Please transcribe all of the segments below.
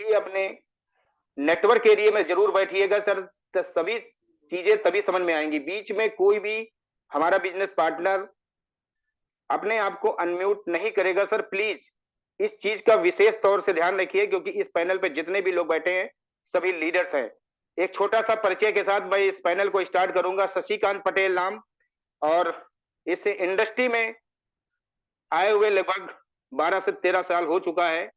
कि अपने network area में जरूर बैठिएगा सर, तो सभी चीजें तभी समझ में आएंगी। बीच में कोई भी हमारा बिजनेस पार्टनर अपने आप को अनम्यूट नहीं करेगा सर, प्लीज इस चीज का विशेष तौर से ध्यान रखिए, क्योंकि इस पैनल पे जितने भी लोग बैठे हैं सभी लीडर्स हैं। एक छोटा सा परिचय के साथ मैं इस पैनल को स्टार्ट करूंगा। शशिकांत पटेल नाम, और इस इंडस्ट्री में आए हुए लगभग 12 से 13 साल हो चुका है।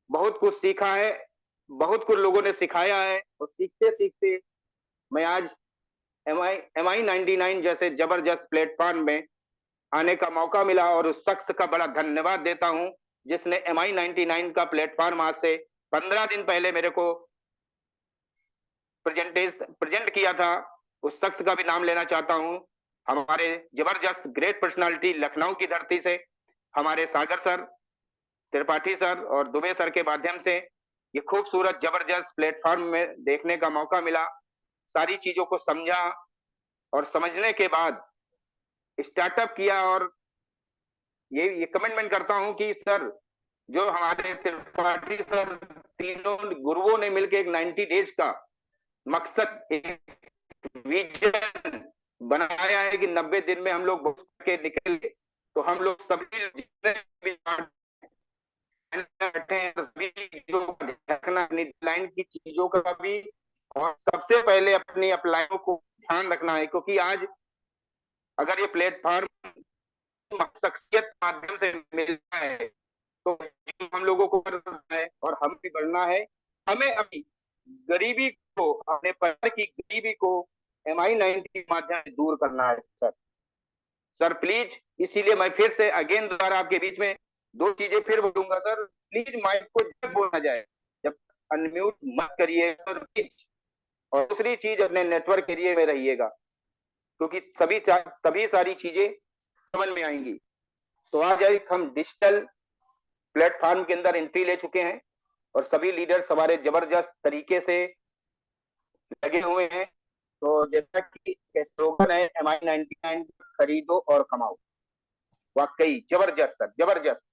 बहुत कुछ सीखा है, बहुत कुछ लोगों ने सिखाया है, और सीखते सीखते मैं आज MI99 जैसे जबरदस्त प्लेटफॉर्म में आने का मौका मिला, और उस शख्स का बड़ा धन्यवाद देता हूं जिसने MI99 का प्लेटफॉर्म आज से 15 दिन पहले मेरे को प्रेजेंट किया था। उस शख्स का भी नाम लेना चाहता हूं। हमारे जबरदस्त ग्रेट पर्सनालिटी लखनऊ की धरती से हमारे सागर सर, त्रिपाठी सर और दुबे सर के माध्यम से ये खूबसूरत जबरदस्त प्लेटफॉर्म में देखने का मौका मिला। सारी चीजों को समझा और समझने के बाद स्टार्टअप किया, और ये कमेंटमेंट करता हूं कि सर, जो हमारे त्रिपाठी सर तीनों गुरुओं ने मिलकर एक 90 डेज का मकसद, एक विजन बनाया है कि 90 दिन में हम लोग के निकले, तो हम लोग सभी जितने भी सभी चीजों का रखना, अपनी लाइन की चीजों का भी, और सबसे पहले अपनी अप्लाइयों को ध्यान रखना है, क्योंकि आज अगर ये प्लेटफॉर्म शख्सियत माध्यम से मिलता है तो हम लोगों को करना है और हम भी बढ़ना है। हमें अपनी गरीबी को, अपने परिवार की गरीबी को MI90 के माध्यम से दूर करना है सर। सर प्लीज, इसीलिए मैं फिर से अगेन दोबारा आपके बीच में दो चीजें फिर बोलूंगा सर, प्लीज माइक को जब बोलना जाए जब अनम्यूट मत करिए सर प्लीज। और दूसरी चीज, अपने नेटवर्क एरिया में रहिएगा, क्योंकि तभी सारी चीजें समझ में आएंगी। तो आज हम डिजिटल प्लेटफॉर्म के अंदर एंट्री ले चुके हैं, और सभी लीडर्स हमारे जबरदस्त तरीके से लगे हुए हैं। तो जैसा कि स्लोगन है MI99, खरीदो और कमाओ, वाकई जबरदस्त सर, जबरदस्त।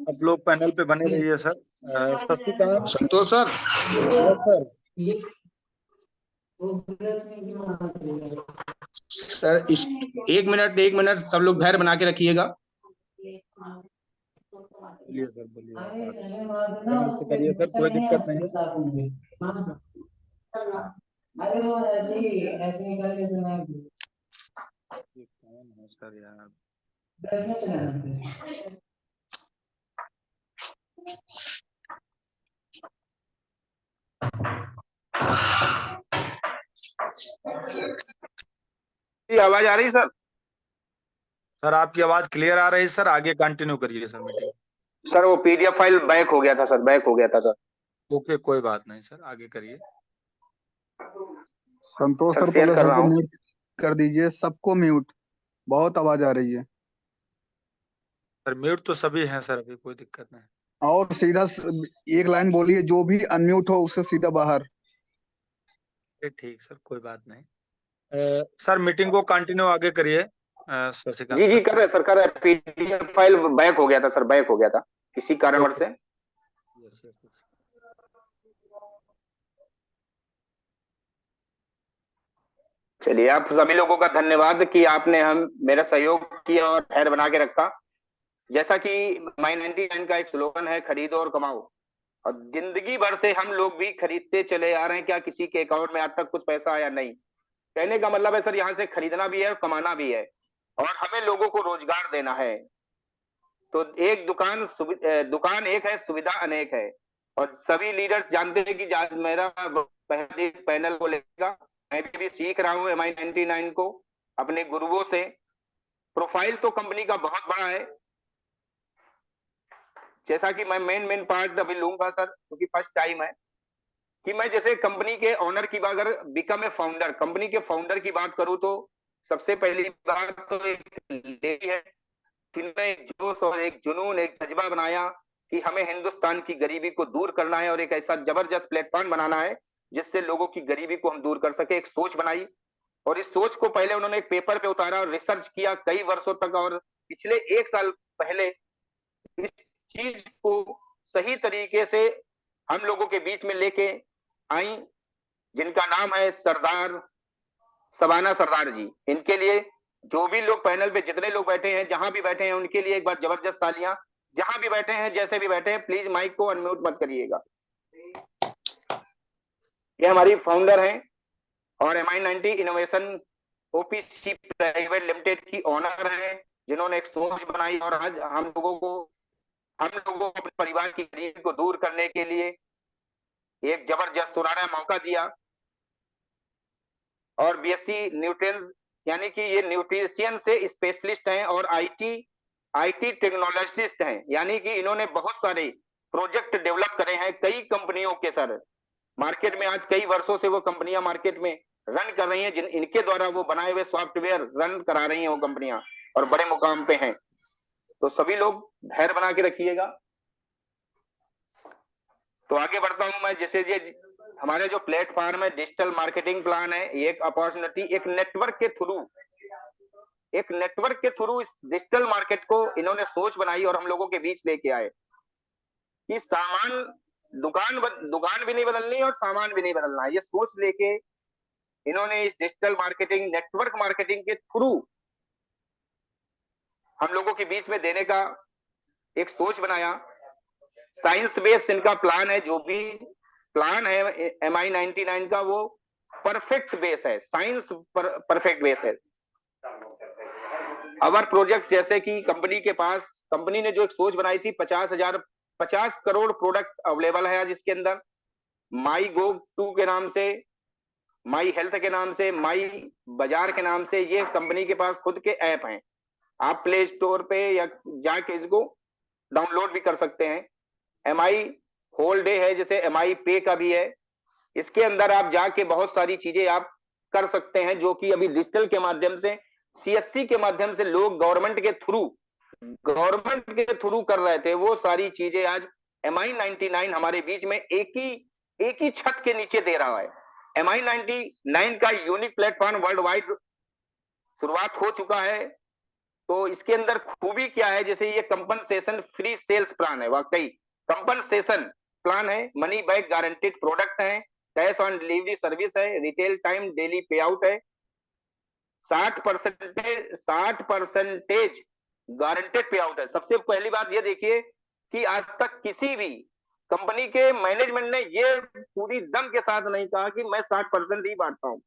आप लोग पैनल पे बने रहिए सर। शशिकांत संतोष सर, सर, सर एक मिनट सब लोग धैर्य बना के रखिएगा। बोलिए सर, बोलिए, पैनल से करिए सर, कोई दिक्कत नहीं है। कौन है सर यार? आवाज आ रही सर? सर आपकी आवाज क्लियर आ रही है सर, आगे कंटिन्यू करिए सर मीटिंग। सर वो PDF फाइल बैक हो गया था सर, बैक हो गया था सर। ओके, कोई बात नहीं सर, आगे करिए। संतोष सर सर शेयर पहले कर रहा सबको हूँ। म्यूट कर दीजिए, सबको म्यूट, बहुत आवाज आ रही है। सर म्यूट तो सभी हैं सर, अभी कोई दिक्कत नहीं। और सीधा एक लाइन बोलिए, जो भी अनम्यूट हो उससे सीधा बाहर। ठीक सर, कोई बात नहीं। सर मीटिंग को कंटिन्यू आगे करिए शशिकांत जी जी सर। कर रहे सर, कर रहे। PDF फाइल बैक हो गया था सर, बैक हो गया था किसी कारणवश से। Yes yes. चलिए, आप सभी लोगों का धन्यवाद कि आपने हम मेरा सहयोग किया और धैर्य बना के रखा। जैसा कि MI99 का एक स्लोगन है, खरीदो और कमाओ, और जिंदगी भर से हम लोग भी खरीदते चले आ रहे हैं। क्या किसी के अकाउंट में आज तक कुछ पैसा आया? नहीं। कहने का मतलब है सर, यहाँ से खरीदना भी है और कमाना भी है, और हमें लोगों को रोजगार देना है। तो एक दुकान एक है, सुविधा अनेक है। और सभी लीडर्स जानते हैं कि मेरा पहले इस पैनल को लेगा, मैं भी सीख रहा हूँ MI99 को अपने गुरुओं से। प्रोफाइल तो कंपनी का बहुत बड़ा है, जैसा कि मैं मेन पार्ट अभी लूंगा सर, क्योंकि फर्स्ट टाइम है कि मैं जैसे कंपनी के ओनर की बात, अगर बिकम ए फाउंडर, कंपनी के फाउंडर की बात करूं तो सबसे पहली बात तो एक लेडी है जिनमें एक जोश और एक जुनून, एक जज्बा बनाया कि हमें हिंदुस्तान की गरीबी को दूर करना है और एक ऐसा जबरदस्त प्लेटफॉर्म बनाना है जिससे लोगों की गरीबी को हम दूर कर सके। एक सोच बनाई और इस सोच को पहले उन्होंने एक पेपर पे उतारा और रिसर्च किया कई वर्षों तक, और पिछले 1 साल पहले इस चीज को सही तरीके से हम लोगों के बीच में लेके आई, जिनका नाम है सरदार सबाना सरदार जी। इनके लिए जो भी लोग पैनल पे जितने लोग बैठे हैं, जहां भी बैठे हैं, उनके लिए एक बार जबरदस्त तालियां। जहां भी बैठे हैं, जैसे भी बैठे हैं, प्लीज माइक को अनम्यूट मत करिएगा। ये हमारी फाउंडर हैं और MI90 innovation OPC private limited की ऑनर है, जिन्होंने एक सोच बनाई और आज हम लोगों को अपने परिवार की गरीबी को दूर करने के लिए एक जबरदस्त सुनहरा मौका दिया। और BSc न्यूट्रिएंट्स यानी कि ये न्यूट्रिशन से स्पेशलिस्ट हैं और आईटी टेक्नोलॉजिस्ट हैं, यानी कि इन्होंने बहुत सारे प्रोजेक्ट डेवलप करे हैं कई कंपनियों के। सर मार्केट में आज कई वर्षों से वो कंपनियां मार्केट में रन कर रही हैं, जिन इनके द्वारा वो बनाए हुए सॉफ्टवेयर रन करा रही हैं वो कंपनियां, और बड़े मुकाम पे हैं। तो सभी लोग धैर्य बना के रखिएगा। तो आगे बढ़ता हूं मैं। जैसे ये हमारे जो प्लेटफॉर्म है डिजिटल मार्केटिंग प्लान है, ये एक अपॉर्चुनिटी एक नेटवर्क के थ्रू इस डिजिटल मार्केट को इन्होंने सोच बनाई और हम लोगों के बीच लेके आए कि दुकान भी नहीं बदलनी और सामान भी नहीं बदलना है। ये सोच लेके इन्होंने इस डिजिटल मार्केटिंग नेटवर्क मार्केटिंग के थ्रू हम लोगों के बीच में देने का एक सोच बनाया। साइंस बेस्ड इनका प्लान है, जो भी प्लान है MI99 का वो परफेक्ट बेस है, साइंस परफेक्ट बेस है। अवर प्रोजेक्ट जैसे कि कंपनी ने जो एक सोच बनाई थी 50 करोड़ प्रोडक्ट अवेलेबल है आज इसके अंदर। माई गो टू के नाम से, माई हेल्थ के नाम से, माई बाजार के नाम से ये कंपनी के पास खुद के ऐप हैं। आप प्ले स्टोर पे या जाके इसको डाउनलोड भी कर सकते हैं। MI होल डे है, जैसे MI पे का भी है। इसके अंदर आप जाके बहुत सारी चीजें आप कर सकते हैं जो कि अभी डिजिटल के माध्यम से, CSC के माध्यम से लोग गवर्नमेंट के थ्रू कर रहे थे। वो सारी चीजें आज MI99 हमारे बीच में एक ही छत के नीचे दे रहा है। MI99 का यूनिक प्लेटफॉर्म वर्ल्ड वाइड शुरुआत हो चुका है। तो इसके अंदर खूबी क्या है, जैसे ये कंपनसेशन फ्री सेल्स प्लान है, वाकई कंपनसेशन प्लान है, मनी बैक गारंटेड प्रोडक्ट है, कैश ऑन डिलीवरी सर्विस है, रिटेल टाइम डेली पे आउट है, 60% गारंटेड पे आउट है। सबसे पहली बात ये देखिए कि आज तक किसी भी कंपनी के मैनेजमेंट ने ये पूरी दम के साथ नहीं कहा कि मैं 60% ही बांटता हूं।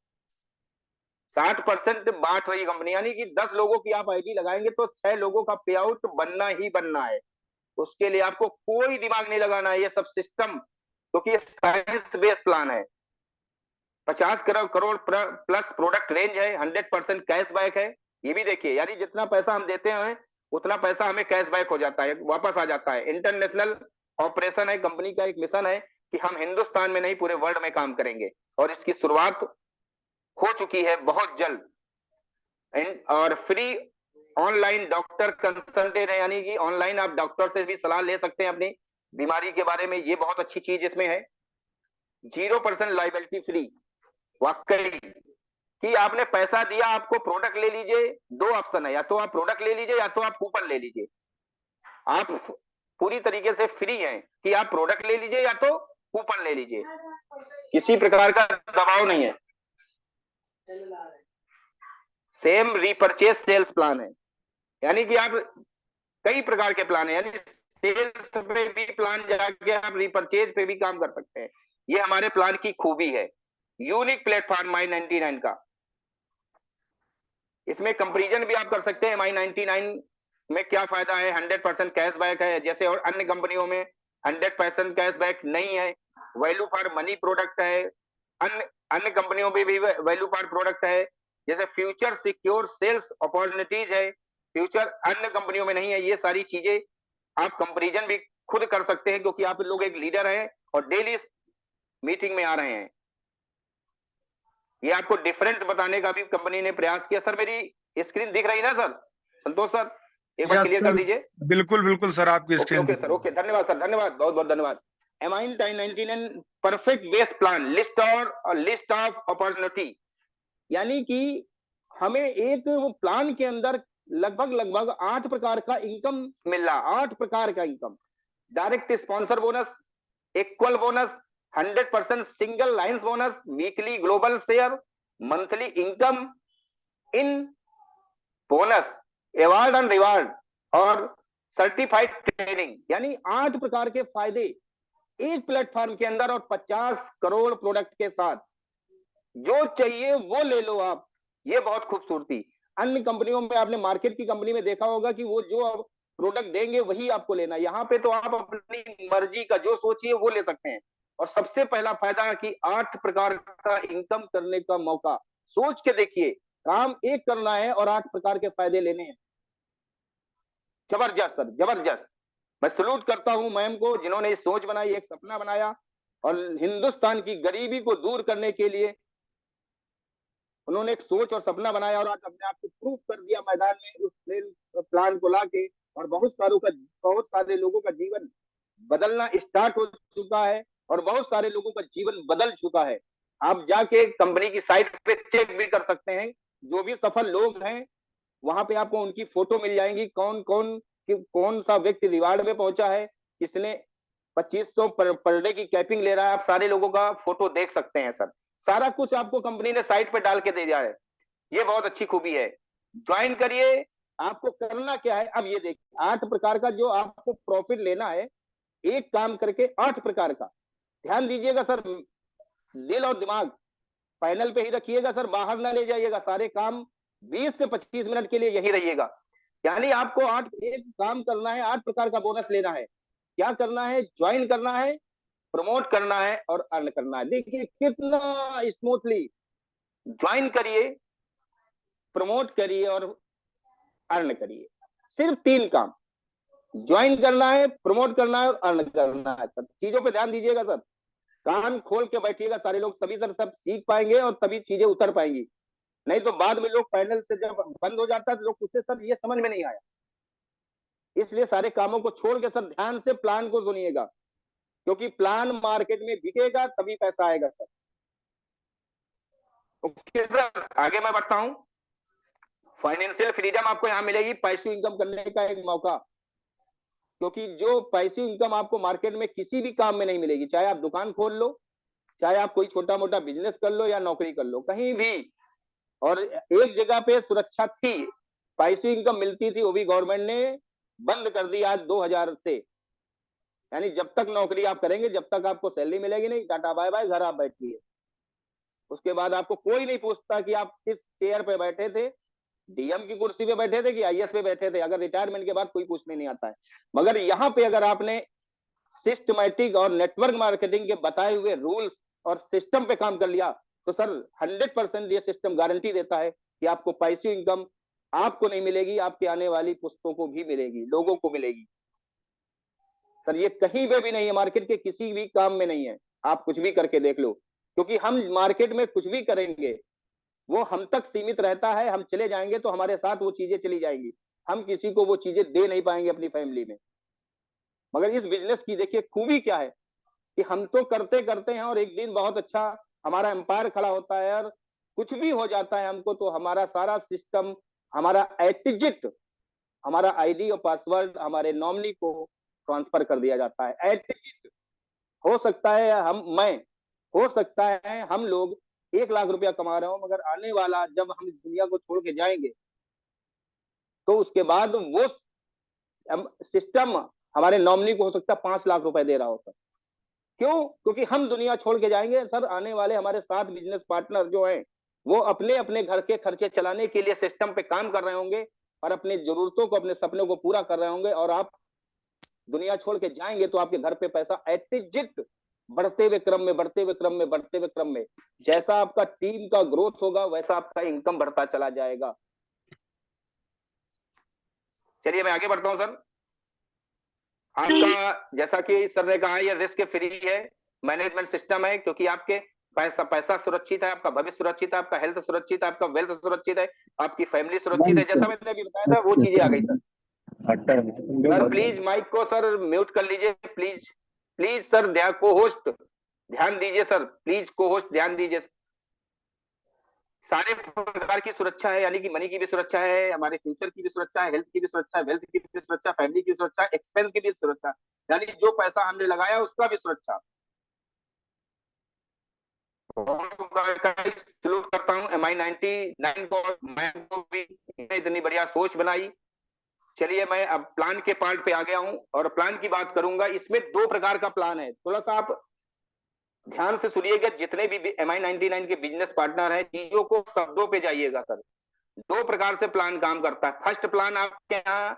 60% बांट रही कंपनी, यानी कि 10 लोगों की आप आईडी लगाएंगे तो 6 लोगों का पे आउट बनना ही बनना है। उसके लिए आपको कोई दिमाग नहीं लगाना है, ये सब सिस्टम, क्योंकि ये साइंस बेस्ड प्लान है। 50 करोड़ प्लस प्रोडक्ट रेंज है, 100% कैशबैक है। ये भी देखिए, यानी जितना पैसा हम देते हैं उतना पैसा हमें कैशबैक हो जाता है, वापस आ जाता है। इंटरनेशनल ऑपरेशन है, कंपनी का एक मिशन है कि हम हिंदुस्तान में नहीं पूरे वर्ल्ड में काम करेंगे, और इसकी शुरुआत हो चुकी है बहुत जल्द। और फ्री ऑनलाइन डॉक्टर कंसल्टेंट है, यानी कि ऑनलाइन आप डॉक्टर से भी सलाह ले सकते हैं अपनी बीमारी के बारे में। ये बहुत अच्छी चीज इसमें है। 0% लाइबिलिटी फ्री, वाकई कि आपने पैसा दिया, आपको प्रोडक्ट ले लीजिए। 2 ऑप्शन है, या तो आप प्रोडक्ट ले लीजिए या तो आप कूपन ले लीजिए। आप पूरी तरीके से फ्री हैं कि आप प्रोडक्ट ले लीजिए या तो कूपन ले लीजिए, किसी प्रकार का दबाव नहीं है। सेम रीपरचेज सेल्स प्लान है, यानी कि आप कई प्रकार के प्लान है, यानी सेल्स पे भी प्लान जाके आप रीपरचेज पे भी काम कर सकते हैं। ये हमारे प्लान की खूबी है, यूनिक प्लेटफॉर्म MI99 का। इसमें कंपैरिजन भी आप कर सकते हैं MI99 में क्या फायदा है। 100% कैशबैक है, जैसे और अन्य कंपनियों में 100% कैशबैक नहीं है। वैल्यू फॉर मनी प्रोडक्ट है, अन्य कंपनियों में भी वैल्यू फॉर प्रोडक्ट है। जैसे फ्यूचर सिक्योर सेल्स अपॉर्चुनिटीज है, फ्यूचर अन्य कंपनियों में नहीं है। ये सारी चीजें आप कंपैरिजन भी खुद कर सकते हैं, क्योंकि आप लोग एक लीडर हैं और डेली मीटिंग में आ रहे हैं। ये आपको डिफरेंट बताने का भी कंपनी ने प्रयास किया। सर मेरी स्क्रीन दिख रही ना सर, संतोष सर? एक बार यस क्लियर सर, कर दीजिए। बिल्कुल बिल्कुल सर, आपकी ओके स्क्रीन ओके दिख सर, रही है। ओके, धन्यवाद सर, धन्यवाद, बहुत बहुत धन्यवाद। Amine 99 perfect base plan list और लिस्ट ऑफ अपॉर्चुनिटी, यानी कि हमें एक वो प्लान के अंदर लगभग लगभग 8 प्रकार का इनकम मिल रहा, 8 प्रकार का income. Direct sponsor bonus, equal bonus, 100% single lines bonus, weekly global share, monthly income in bonus, award and reward और सर्टिफाइड ट्रेनिंग, यानी 8 प्रकार के फायदे एक प्लेटफॉर्म के अंदर और 50 करोड़ प्रोडक्ट के साथ। जो चाहिए वो ले लो आप, ये बहुत खूबसूरती। अन्य कंपनियों में आपने मार्केट की कंपनी में देखा होगा कि वो जो प्रोडक्ट देंगे वही आपको लेना, यहाँ पे तो आप अपनी मर्जी का जो सोचिए वो ले सकते हैं। और सबसे पहला फायदा कि 8 प्रकार का इनकम करने का मौका। सोच के देखिए, काम एक करना है और 8 प्रकार के फायदे लेने हैं। जबरदस्त सर, जबरदस्त। मैं सलूट करता हूं मैम को जिन्होंने ये सोच बनाई, एक सपना बनाया और हिंदुस्तान की गरीबी को दूर करने के लिए उन्होंने एक सोच और सपना बनाया और आज अपने आप को प्रूव कर दिया मैदान में उस प्लान को लाके। और बहुत सारे लोगों का जीवन बदलना स्टार्ट हो चुका है और बहुत सारे लोगों का जीवन बदल चुका है। आप जाके कंपनी की साइट पे चेक भी कर सकते हैं, जो भी सफल लोग हैं वहां पे आपको उनकी फोटो मिल जाएंगी, कौन सा व्यक्ति रिवार्ड में पहुंचा है, किसने 2500 पर डे की कैपिंग ले रहा है। आप सारे लोगों का फोटो देख सकते हैं सर, सारा कुछ आपको कंपनी ने साइट पे डाल के दे दिया है। ये बहुत अच्छी खूबी है, ज्वाइन करिए। आपको करना क्या है, अब ये देखिए 8 प्रकार का जो आपको प्रॉफिट लेना है, एक काम करके 8 प्रकार का। ध्यान दीजिएगा सर, दिल और दिमाग पैनल पे ही रखिएगा सर, बाहर ना ले जाइएगा। सारे काम 20 से 25 मिनट के लिए यही रहिएगा। यानी आपको 8 एक काम करना है, 8 प्रकार का बोनस लेना है। क्या करना है, ज्वाइन करना है, प्रमोट करना है और अर्न करना है। देखिए कितना स्मूथली, ज्वाइन करिए, प्रमोट करिए और अर्न करिए। सिर्फ 3 काम, ज्वाइन करना है, प्रमोट करना है और अर्न करना है। सर चीजों पे ध्यान दीजिएगा सर, कान खोल के बैठिएगा सारे लोग, सभी सर सब सीख पाएंगे और तभी चीजें उतर पाएंगी। नहीं तो बाद में लोग पैनल से जब बंद हो जाता है तो लोग पूछते सर ये समझ में नहीं आया। इसलिए सारे कामों को छोड़ के सर ध्यान से प्लान को सुनिएगा, क्योंकि प्लान मार्केट में बिकेगा तभी पैसा आएगा सर। ओके सर, आगे मैं बढ़ता हूं। फाइनेंशियल फ्रीडम आपको यहां मिलेगी, पैसिव इनकम करने का एक मौका। क्योंकि जो पैसिव इनकम आपको मार्केट में किसी भी काम में नहीं मिलेगी, चाहे आप दुकान खोल लो, चाहे आप कोई छोटा मोटा बिजनेस कर लो या नौकरी कर लो, कहीं भी। और एक जगह पे सुरक्षा थी, पैसिव इनकम मिलती थी, वो भी गवर्नमेंट ने बंद कर दी आज 2000 से। यानी जब तक नौकरी आप करेंगे, जब तक आपको सैलरी मिलेगी नहीं, टाटा बाय बाय, घर आप बैठिए। उसके बाद आपको कोई नहीं पूछता कि आप किस चेयर पे बैठे थे, डीएम की कुर्सी पे बैठे थे कि आईएएस पे बैठे थे। अगर रिटायरमेंट के बाद कोई पूछने नहीं आता है। मगर यहाँ पे अगर आपने सिस्टमैटिक और नेटवर्क मार्केटिंग के बताए हुए रूल्स और सिस्टम पे काम कर लिया तो सर 100% ये सिस्टम गारंटी देता है कि आपको पैसिव इनकम आपको नहीं मिलेगी, आपके आने वाली पुस्तकों को भी मिलेगी, लोगों को मिलेगी। सर ये कहीं पे भी नहीं है, मार्केट के किसी भी काम में नहीं है। आप कुछ भी करके देख लो, क्योंकि हम मार्केट में कुछ भी करेंगे वो हम तक सीमित रहता है। हम चले जाएंगे तो हमारे साथ वो चीजें चली जाएंगी, हम किसी को वो चीजें दे नहीं पाएंगे अपनी फैमिली में। मगर इस बिजनेस की देखिए खूबी क्या है कि हम तो करते करते हैं और एक दिन बहुत अच्छा हमारा एम्पायर खड़ा होता है और कुछ भी हो जाता है हमको, तो हमारा सारा सिस्टम, हमारा एटिजिट, हमारा आईडी और पासवर्ड हमारे नॉमिनी को ट्रांसफर कर दिया जाता है। एटिजिट हो सकता है हो सकता है हम लोग 1 लाख रुपया कमा रहे हो, मगर आने वाला जब हम इस दुनिया को छोड़ के जाएंगे तो उसके बाद वो सिस्टम हमारे नॉमिनी को हो सकता है 5 लाख रुपए दे रहा हो सर। क्यों? क्योंकि हम दुनिया छोड़ के जाएंगे सर, आने वाले हमारे 7 बिजनेस पार्टनर जो हैं वो अपने अपने घर के खर्चे चलाने के लिए सिस्टम पे काम कर रहे होंगे और अपनी जरूरतों को, अपने सपनों को पूरा कर रहे होंगे। और आप दुनिया छोड़ के जाएंगे तो आपके घर पे पैसा एटिजिट बढ़ते हुए क्रम में, बढ़ते हुए क्रम में, बढ़ते हुए क्रम में, जैसा आपका टीम का ग्रोथ होगा वैसा आपका इनकम बढ़ता चला जाएगा। चलिए मैं आगे बढ़ता हूं सर। आपका जैसा कि सर ने कहा ये रिस्क फ्री है, मैनेजमेंट सिस्टम है, क्योंकि आपके पैसा सुरक्षित है, आपका भविष्य सुरक्षित है, आपका हेल्थ सुरक्षित है, आपका वेल्थ सुरक्षित है, आपकी फैमिली सुरक्षित है। जैसा मैंने अभी बताया था वो चीजें आ गई सर। सर प्लीज माइक को सर म्यूट कर लीजिए, प्लीज प्लीज सर, को होस्ट ध्यान दीजिए सर, प्लीज को होस्ट ध्यान दीजिए। सारे प्रकार की सुरक्षा है, यानी कि मनी की भी सुरक्षा है, हमारे फ्यूचर की भी सुरक्षा है, हेल्थ की भी सुरक्षा है, वेल्थ की भी सुरक्षा, फैमिली की सुरक्षा, एक्सपेंस की भी सुरक्षा, यानी जो पैसा हमने लगाया उसका भी सुरक्षा। सलूट करता हूँ MI99 को, मैं को भी इतनी बढ़िया सोच बनाई। चलिए मैं अब प्लान के पार्ट पे आ गया हूं और प्लान की बात करूंगा। इसमें 2 प्रकार का प्लान है, थोड़ा सा आप ध्यान से सुनिएगा। जितने भी MI99 के बिजनेस पार्टनर हैं, चीजों को शब्दों पे जाइएगा सर। 2 प्रकार से प्लान काम करता है। फर्स्ट प्लान आपके यहाँ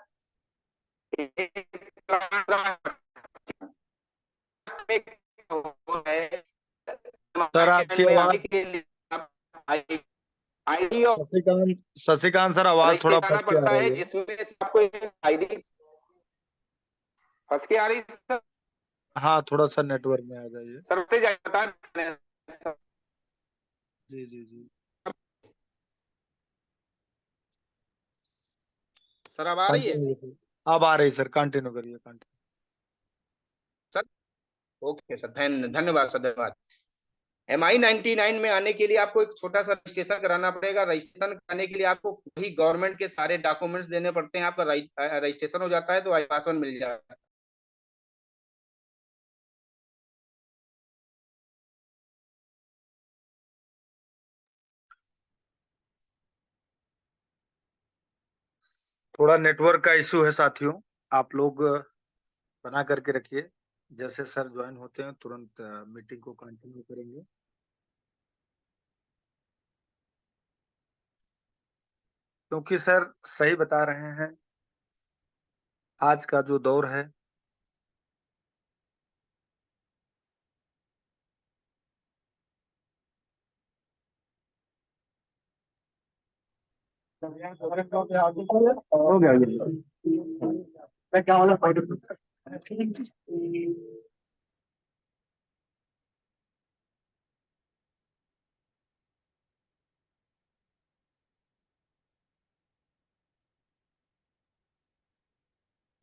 सर आपकी में आने आवाज, के लिए आईडी और शशिकांत सर आवाज थोड़ा रजिस्ट्रेशन फंस आना के आ पड़ता है, रही है। जिसमें आपको आईडी फंस के आ रही है हाँ थोड़ा सा नेटवर्क में आ जाइए। सर, उठते जाए बता रहे हैं। जी जी जी। सर अब आ रही है कंटिन्यू करिए। अब आ रही सर, कंटिन्यू करिए, कंटिन्यू। सर? ओके सर, धन्यवाद सर, धन्यवाद। MI99 में आने के लिए आपको एक छोटा सा रजिस्ट्रेशन कराना पड़ेगा। रजिस्ट्रेशन कराने के लिए आपको वही गवर्नमेंट के सारे डॉक्यूमेंट्स देने पड़ते हैं। आपका रजिस्ट्रेशन हो जाता है तो I-पासवर्ड मिल जाता है। थोड़ा नेटवर्क का इशू है साथियों, आप लोग बना करके रखिए। जैसे सर ज्वाइन होते हैं तुरंत मीटिंग को कंटिन्यू करेंगे। क्योंकि सर सही बता रहे हैं, आज का जो दौर है हो गया मैं क्या वाला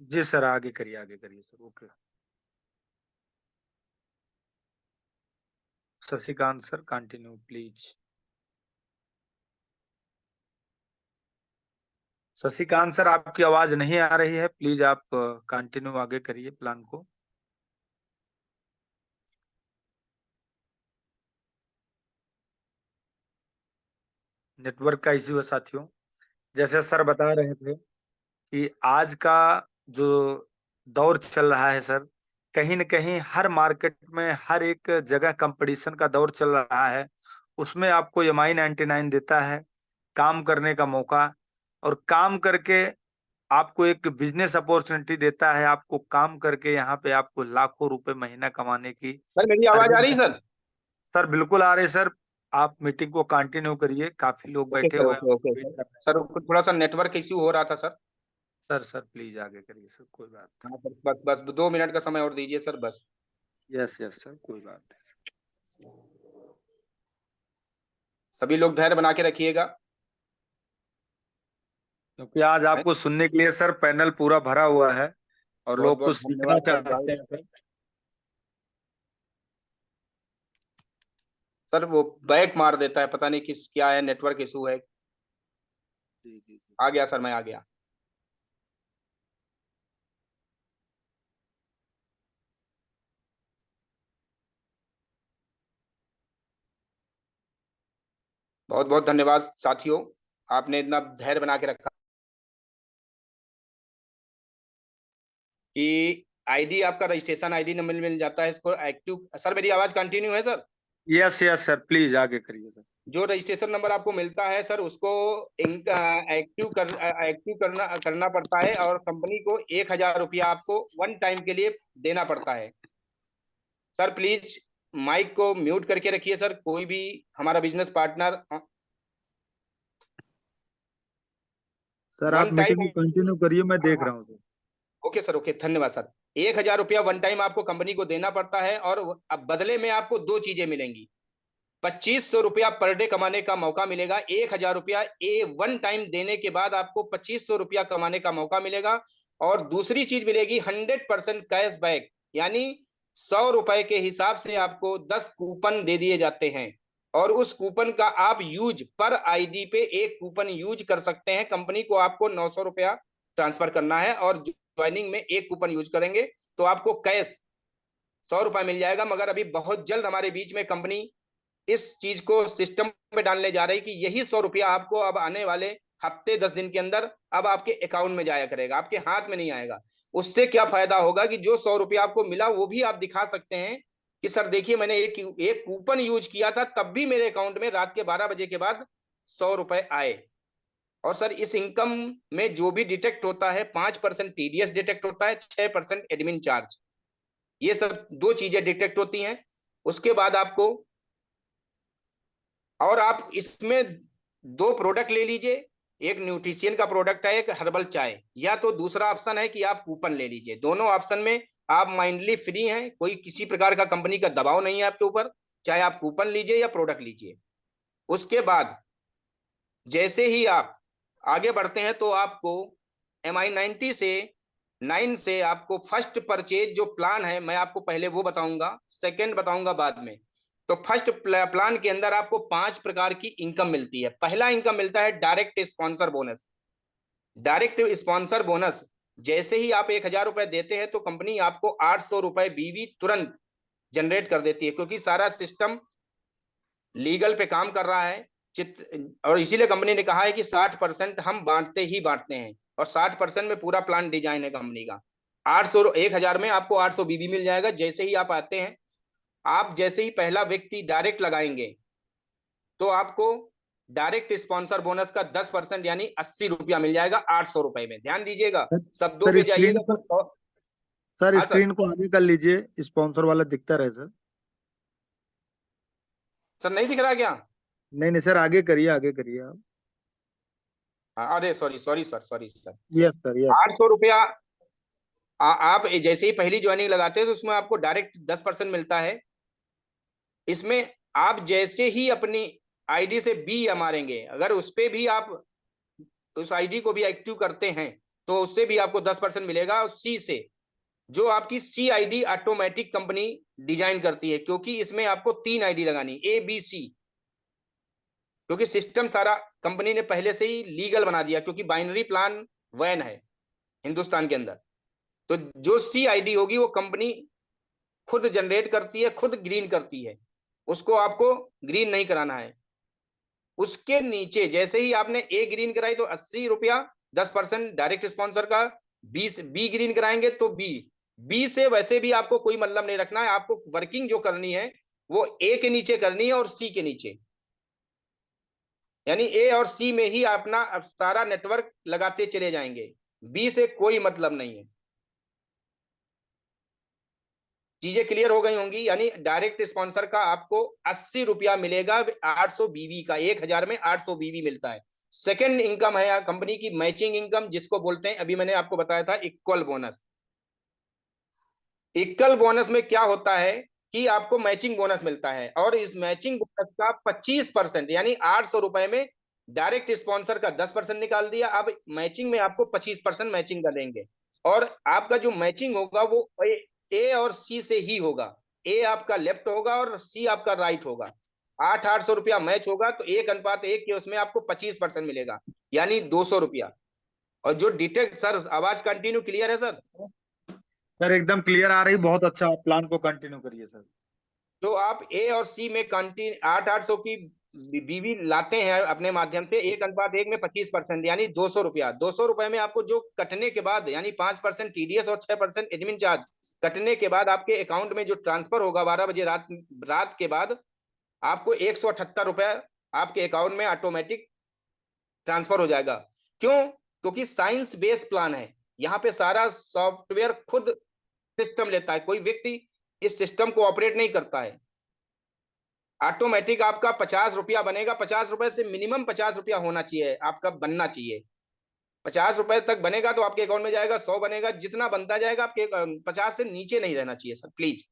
जी सर, आगे करिए, आगे करिए sir. Okay Shashikant sir, continue please. Shashikant sir आपकी आवाज नहीं आ रही है, प्लीज आप कंटिन्यू आगे करिए प्लान को। नेटवर्क का इश्यू है साथियों। जैसे सर बता रहे थे कि आज का जो दौर चल रहा है सर, कहीं न कहीं हर मार्केट में हर एक जगह कंपटीशन का दौर चल रहा है। उसमें आपको MI99 देता है काम करने का मौका, और काम करके आपको एक बिजनेस अपॉर्चुनिटी देता है। आपको काम करके यहाँ पे आपको लाखों रुपए महीना कमाने की सर मेरी आवाज आ अर्निंग। रही है सर? सर बिल्कुल आ रहे सर, आप मीटिंग को कंटिन्यू करिए, काफी लोग ओके बैठे सर, हुए हैं, ओके ओके वेट सर। कर रहे हैं। सर थोड़ा सा नेटवर्क इश्यू हो रहा था सर। सर प्लीज आगे करिए सर, कोई बात हाँ सर, बस बस 2 मिनट का समय और दीजिए सर, बस। नहीं। यस यस सर, कोई बात नहीं सर। सभी लोग धैर्य बना के रखिएगा। क्योंकि आज आपको सुनने के लिए सर पैनल पूरा भरा हुआ है और बहुत लोग बहुत कुछ सीखना धन्यवाद सर चाहते भाई। हैं सर। सर वो बैक मार देता है, पता नहीं किस क्या है, नेटवर्क इशू है। जी जी जी। आ गया सर, मैं आ गया। बहुत बहुत धन्यवाद साथियों, आपने इतना धैर्य बना के रखा कि आईडी, आपका रजिस्ट्रेशन आईडी नंबर मिल जाता है इसको एक्टिव। सर मेरी आवाज कंटिन्यू है sir? Yes yes sir, please आगे करिए सर। जो रजिस्ट्रेशन नंबर आपको मिलता है सर, उसको एक्टिव करना पड़ता है, और कंपनी को 1,000 रुपया आपको वन टाइम के लिए देना पड़ता है। सर प्लीज माइक को म्यूट करके रखिए सर, कोई भी हमारा बिजनेस पार्टनर सर आप वन मीटिंग टाइम। को कंटिन्यू करिए, मैं देख रहा हूँ सर। ओके सर, ओके, धन्यवाद सर। 1,000 रुपया वन टाइम आपको कंपनी को देना पड़ता है, और अब बदले में आपको 2 चीजें मिलेंगी। 2,500 रुपया पर डे कमाने का मौका मिलेगा। 1,000 रुपया वन टाइम देने के बाद आपको 2,500 रुपया कमाने का मौका मिलेगा। और दूसरी चीज मिलेगी 100% कैशबैक, यानी 100 रुपए के हिसाब से आपको 10 कूपन दे दिए जाते हैं, और उस कूपन का आप यूज पर आईडी पे एक कूपन यूज कर सकते हैं। कंपनी को आपको 900 रुपया ट्रांसफर करना है और ज्वाइनिंग में एक कूपन यूज करेंगे तो आपको कैश 100 रुपया मिल जाएगा। मगर अभी बहुत जल्द हमारे बीच में कंपनी इस चीज को सिस्टम में डालने जा रही कि यही 100 रुपया आपको अब आने वाले हफ्ते 10 दिन के अंदर अब आपके अकाउंट में जाया करेगा, आपके हाथ में नहीं आएगा। उससे क्या फायदा होगा कि जो 100 रुपया आपको मिला वो भी आप दिखा सकते हैं कि सर देखिए मैंने एक कूपन यूज किया था, तब भी मेरे अकाउंट में रात के 12 बजे के बाद 100 रुपए आए। और सर इस इनकम में जो भी डिटेक्ट होता है, 5% टीडीएस डिटेक्ट होता है, 6% एडमिन चार्ज, ये सब दो चीजें डिटेक्ट होती हैं। उसके बाद आपको, और आप इसमें दो प्रोडक्ट ले लीजिए, एक न्यूट्रिशियन का प्रोडक्ट है, एक हर्बल चाय, या तो दूसरा ऑप्शन है कि आप कूपन ले लीजिए। दोनों ऑप्शन में आप माइंडली फ्री हैं, कोई किसी प्रकार का कंपनी का दबाव नहीं है आपके ऊपर, चाहे आप कूपन लीजिए या प्रोडक्ट लीजिए। उसके बाद जैसे ही आप आगे बढ़ते हैं तो आपको MI90 से 9 से आपको फर्स्ट परचेज जो प्लान है, मैं आपको पहले वो बताऊंगा, सेकंड बताऊंगा बाद में। तो फर्स्ट प्लान के अंदर आपको 5 प्रकार की इनकम मिलती है। पहला इनकम मिलता है direct sponsor bonus. Direct sponsor bonus जैसे ही आप 1000 रुपए देते हैं तो कंपनी आपको 800 रुपए बीवी तुरंत जनरेट कर देती है, क्योंकि सारा सिस्टम लीगल पे काम कर रहा है। और इसीलिए कंपनी ने कहा है कि 60% हम बांटते ही बांटते हैं, और 60% में पूरा प्लान डिजाइन है कंपनी का। 1000 में आपको 800 बीबी मिल जाएगा। जैसे ही आप आते हैं, आप जैसे ही पहला व्यक्ति डायरेक्ट लगाएंगे तो आपको डायरेक्ट स्पॉन्सर बोनस का 10% यानी 80 रुपया मिल जाएगा 800 रुपए में। ध्यान दीजिएगा, शब्दों सर पे स्क्रीन जाइएगा पर, तो। सर हाँ सर। स्क्रीन को आगे कर लीजिए, स्पॉन्सर वाला दिखता रहे सर। सर नहीं दिख रहा क्या? नहीं नहीं सर, आगे करिए, आगे करिए आप। हाँ, अरे sorry sorry sir, sorry sir. Yes sir, yes. 800 रुपया आप जैसे ही पहली ज्वाइनिंग लगाते हैं तो उसमें आपको डायरेक्ट 10% मिलता है। इसमें आप जैसे ही अपनी आईडी से बी मारेंगे, अगर उस पर भी आप उस आईडी को भी एक्टिव करते हैं तो उससे भी आपको 10% मिलेगा। और सी से, जो आपकी सी आईडी ऑटोमेटिक कंपनी डिजाइन करती है, क्योंकि इसमें आपको 3 आईडी लगानी, ABC, क्योंकि सिस्टम सारा कंपनी ने पहले से ही लीगल बना दिया, क्योंकि बाइनरी प्लान वैन है हिंदुस्तान के अंदर। तो जो सी आईडी होगी वो कंपनी खुद जनरेट करती है, खुद ग्रीन करती है, उसको आपको ग्रीन नहीं कराना है। उसके नीचे जैसे ही आपने ए ग्रीन कराई तो 80 रुपया, 10% डायरेक्ट स्पॉन्सर का। बी ग्रीन कराएंगे तो बी से वैसे भी आपको कोई मतलब नहीं रखना है, आपको वर्किंग जो करनी है वो ए के नीचे करनी है और सी के नीचे, यानी ए और सी में ही अपना सारा नेटवर्क लगाते चले जाएंगे, बी से कोई मतलब नहीं है। चीजें क्लियर हो गई होंगी। यानी डायरेक्ट स्पॉन्सर का आपको 80 रुपया मिलेगा 800 बीवी का, 1000 में 800 बीवी मिलता है। सेकेंड इनकम है कंपनी की मैचिंग इनकम, जिसको बोलते हैं, अभी मैंने आपको बताया था, इक्वल बोनस। इक्वल बोनस में क्या होता है कि आपको मैचिंग बोनस मिलता है, और इस मैचिंग बोनस का 25% यानी 800 रुपए में डायरेक्ट स्पॉन्सर का 10% निकाल दिया, अब मैचिंग में आपको 25% मैचिंग का देंगे। और आपका जो मैचिंग होगा वो ए और सी से ही होगा। ए आपका लेफ्ट होगा और सी आपका राइट होगा। 800 रुपया मैच होगा तो 1:1 के उसमें आपको 25% मिलेगा, यानी 200 रुपया। और जो डिटेक्ट, सर आवाज कंटिन्यू क्लियर है सर? सर एकदम क्लियर आ रही, बहुत अच्छा, आप प्लान को कंटिन्यू करिए सर। तो आप ए और सी में 800 की बीवी लाते हैं अपने माध्यम से, 1:1 में 25% यानी 200 रुपया। 200 रुपए में आपको जो कटने के बाद, यानी 5% टीडीएस और 6% एडमिन चार्ज कटने के बाद आपके अकाउंट में जो ट्रांसफर होगा 12 बजे रात के बाद, आपको 178 रुपया आपके अकाउंट में ऑटोमेटिक ट्रांसफर हो जाएगा। क्यों? क्योंकि साइंस बेस्ड प्लान है, यहाँ पे सारा सॉफ्टवेयर खुद सिस्टम लेता है, कोई व्यक्ति इस सिस्टम को ऑपरेट नहीं करता है। ऑटोमेटिक आपका 50 रुपया बनेगा, 50 रुपए से मिनिमम 50 रुपया होना चाहिए, आपका बनना चाहिए। 50 रुपए तक बनेगा तो आपके अकाउंट में जाएगा, 100 बनेगा, जितना बनता जाएगा आपके 50 से नीचे नहीं रहना चाहिए सर प्लीज।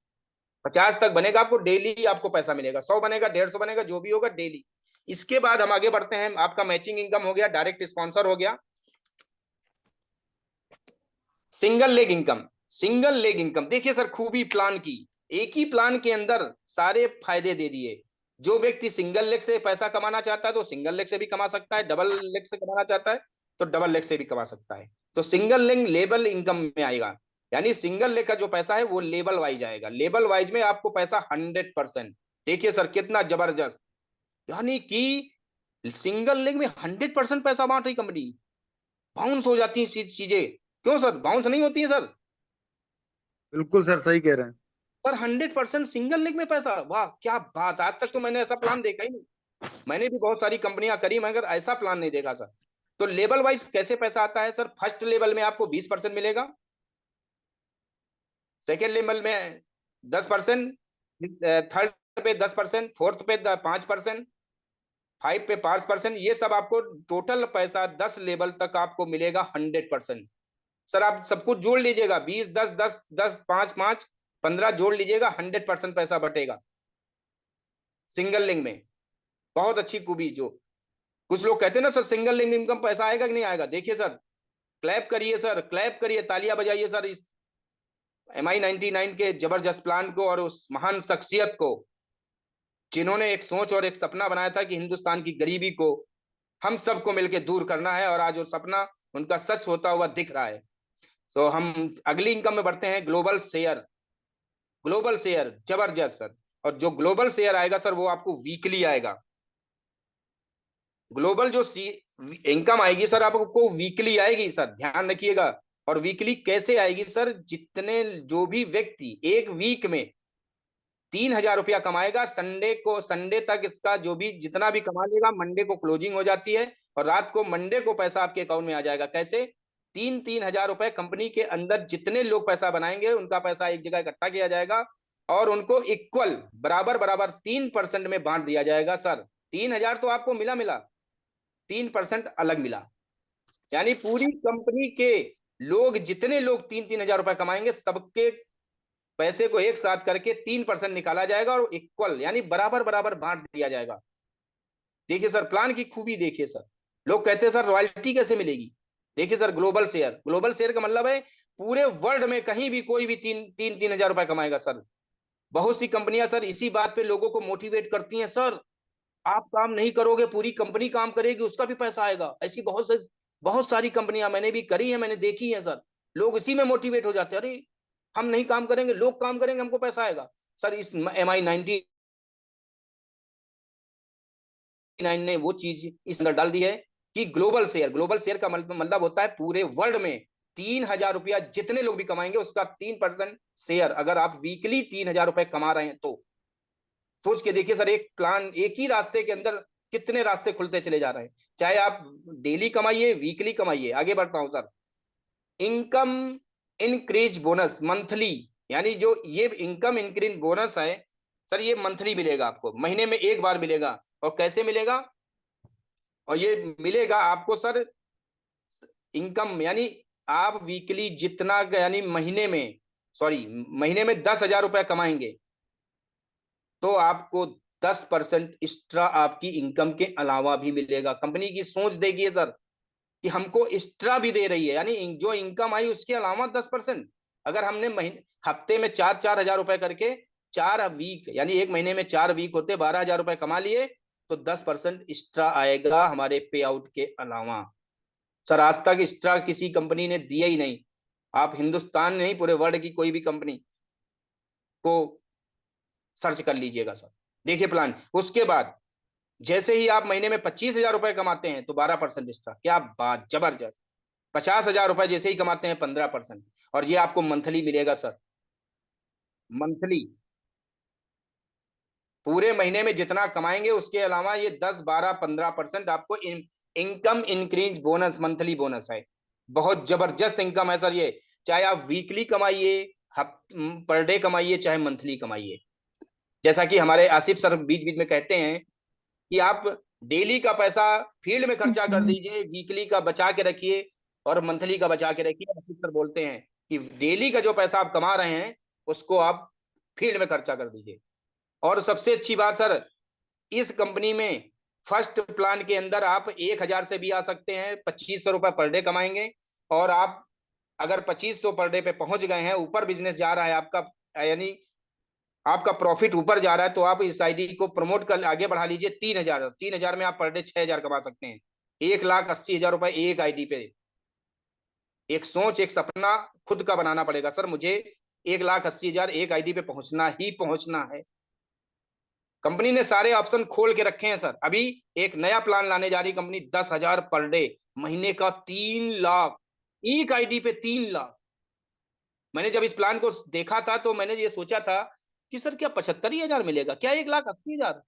50 तक बनेगा, आपको डेली आपको पैसा मिलेगा, 100 बनेगा, 150 बनेगा, जो भी होगा डेली। इसके बाद हम आगे बढ़ते हैं। आपका मैचिंग इनकम हो गया, डायरेक्ट स्पॉन्सर हो गया। Single leg income, single leg income देखिए सर खूबी प्लान की, एक ही प्लान के अंदर सारे फायदे दे दिए। जो व्यक्ति सिंगल लेग से पैसा कमाना चाहता है तो सिंगल लेग से भी कमा सकता है, डबल लेग से कमाना चाहता है तो डबल लेग से भी कमा सकता है। तो सिंगल लेग लेबल इनकम में आएगा, यानी सिंगल लेग का जो पैसा है वो लेबल वाइज आएगा, लेबल वाइज में आपको पैसा 100%। देखिए सर कितना जबरदस्त, यानी कि सिंगल लेग में 100% पैसा बांट रही कंपनी। बाउंस हो जाती है चीजें, क्यों सर बाउंस नहीं होती है सर? बिल्कुल सर, सही कह रहे हैं। पर 100% सिंगल लेग में पैसा, वाह क्या बात, आज तक तो मैंने ऐसा प्लान देखा ही नहीं। मैंने भी बहुत सारी कंपनियां करी मगर ऐसा प्लान नहीं देखा सर। तो लेवल वाइज कैसे पैसा आता है सर? फर्स्ट लेवल में आपको 20% मिलेगा, सेकेंड लेवल में 10%, थर्ड पे 10%, फोर्थ पे 5%, 5 पे 5%, ये सब आपको टोटल पैसा 10 लेवल तक आपको मिलेगा 100%। सर आप सब कुछ जोड़ लीजिएगा, 20, 10, 10, 10, 5, 5, 15 जोड़ लीजिएगा, 100% पैसा बटेगा सिंगल लिंग में। बहुत अच्छी खूबी। जो कुछ लोग कहते हैं ना सर सिंगल लिंग इनकम पैसा आएगा कि नहीं आएगा, देखिए सर क्लैप करिए सर, क्लैप करिए, तालियां बजाइए सर इस MI99 के जबरदस्त प्लान को और उस महान शख्सियत को जिन्होंने एक सोच और एक सपना बनाया था कि हिंदुस्तान की गरीबी को हम सबको मिलकर दूर करना है, और आज वो सपना उनका सच होता हुआ दिख रहा है। तो हम अगली इनकम में बढ़ते हैं, ग्लोबल शेयर। ग्लोबल शेयर जबरदस्त सर, और जो ग्लोबल शेयर आएगा सर वो आपको वीकली आएगा। ग्लोबल जो इनकम आएगी सर आपको वीकली आएगी सर, ध्यान रखिएगा। और वीकली कैसे आएगी सर? जितने जो भी व्यक्ति एक वीक में 3,000 रुपया कमाएगा, संडे को, संडे तक इसका जो भी जितना भी कमा लेगा, मंडे को क्लोजिंग हो जाती है और रात को मंडे को पैसा आपके अकाउंट में आ जाएगा। कैसे? 3,000 रुपए कंपनी के अंदर जितने लोग पैसा बनाएंगे उनका पैसा एक जगह इकट्ठा किया जाएगा और उनको इक्वल बराबर बराबर 3% में बांट दिया जाएगा सर। 3,000 तो आपको मिला मिला, 3% अलग मिला, यानी पूरी कंपनी के लोग जितने लोग 3,000 रुपए कमाएंगे सबके पैसे को एक साथ करके 3% निकाला जाएगा और इक्वल यानी बराबर बराबर बांट दिया जाएगा। देखिए सर प्लान की खूबी देखिए सर। लोग कहते हैं सर रॉयल्टी कैसे मिलेगी? देखिए sir global share, global share का मतलब है पूरे वर्ल्ड में कहीं भी कोई भी 3,000 रुपए कमाएगा सर। बहुत सी कंपनियां सर इसी बात पे लोगों को मोटिवेट करती हैं, सर आप काम नहीं करोगे पूरी कंपनी काम करेगी उसका भी पैसा आएगा। ऐसी बहुत सारी कंपनियां मैंने भी करी है, मैंने देखी है सर। लोग इसी में मोटिवेट हो जाते हैं, अरे हम नहीं काम करेंगे लोग काम करेंगे हमको पैसा आएगा। सर इस MI99 ने वो चीज इस अंदर डाल दी है कि ग्लोबल शेयर, ग्लोबल शेयर का मतलब होता है पूरे वर्ल्ड में 3,000 रुपया जितने लोग भी कमाएंगे उसका 3% शेयर, अगर आप वीकली 3,000 रुपए कमा रहे हैं तो। सोच के देखिए सर, एक प्लान, एक ही रास्ते के अंदर कितने रास्ते खुलते चले जा रहे हैं। चाहे आप डेली कमाइए, वीकली कमाइए। आगे बढ़ता हूं sir, income increase bonus monthly, यानी जो ये इनकम इंक्रीज बोनस है सर ये मंथली मिलेगा आपको, महीने में एक बार मिलेगा। और कैसे मिलेगा? और ये मिलेगा आपको सर इनकम, यानी आप वीकली जितना यानी महीने में, सॉरी महीने में 10,000 रुपया कमाएंगे तो आपको 10% एक्स्ट्रा आपकी इनकम के अलावा भी मिलेगा। कंपनी की सोच देखिए सर कि हमको एक्स्ट्रा भी दे रही है, यानी जो इनकम आई उसके अलावा 10%। अगर हमने महीने हफ्ते में 4-4 हजार रुपए करके 4 वीक यानी एक महीने में 4 वीक होते 12,000 रुपए कमा लिए तो 10% एक्स्ट्रा आएगा हमारे पे आउट के अलावा। सर आज तक एक्स्ट्रा किसी कंपनी ने दिया ही नहीं। आप हिंदुस्तान नहीं पूरे वर्ल्ड की कोई भी कंपनी को सर्च कर लीजिएगा सर, देखिए प्लान। उसके बाद जैसे ही आप महीने में 25,000 रुपए कमाते हैं तो 12% एक्स्ट्रा, क्या बात, जबरदस्त। 50,000 रुपए जैसे ही कमाते हैं 15%, और ये आपको मंथली मिलेगा सर, मंथली। पूरे महीने में जितना कमाएंगे उसके अलावा ये 10, 12, 15% आपको income increase bonus, monthly bonus है। बहुत जबरदस्त इनकम है सर ये, चाहे आप वीकली कमाइए, पर डे कमाइए, चाहे मंथली कमाइए। जैसा कि हमारे आसिफ सर बीच बीच में कहते हैं कि आप डेली का पैसा फील्ड में खर्चा कर दीजिए, वीकली का बचा के रखिए और मंथली का बचा के रखिए। आसिफ सर बोलते हैं कि डेली का जो पैसा आप कमा रहे हैं उसको आप फील्ड में खर्चा कर दीजिए। और सबसे अच्छी बात सर, इस कंपनी में फर्स्ट प्लान के अंदर आप 1,000 से भी आ सकते हैं, 2,500 रुपए पर डे कमाएंगे। और आप अगर 2500 पर डे पे पहुंच गए हैं, ऊपर बिजनेस जा रहा है आपका, यानी आपका प्रॉफिट ऊपर जा रहा है, तो आप इस आईडी को प्रमोट कर आगे बढ़ा लीजिए। 3000 में आप पर डे 6000 कमा सकते हैं। 1,80,000 रुपए एक आईडी पे। एक सोच, एक सपना खुद का बनाना पड़ेगा सर। मुझे 1,80,000 एक आईडी पे पहुंचना ही पहुंचना है। कंपनी ने सारे ऑप्शन खोल के रखे हैं सर। अभी एक नया प्लान लाने जा रही कंपनी, 10,000 पर डे, महीने का 3 लाख, एक आईडी पे 3 लाख। मैंने जब इस प्लान को देखा था तो मैंने ये सोचा था कि सर क्या 75,000 मिलेगा, क्या 1,80,000।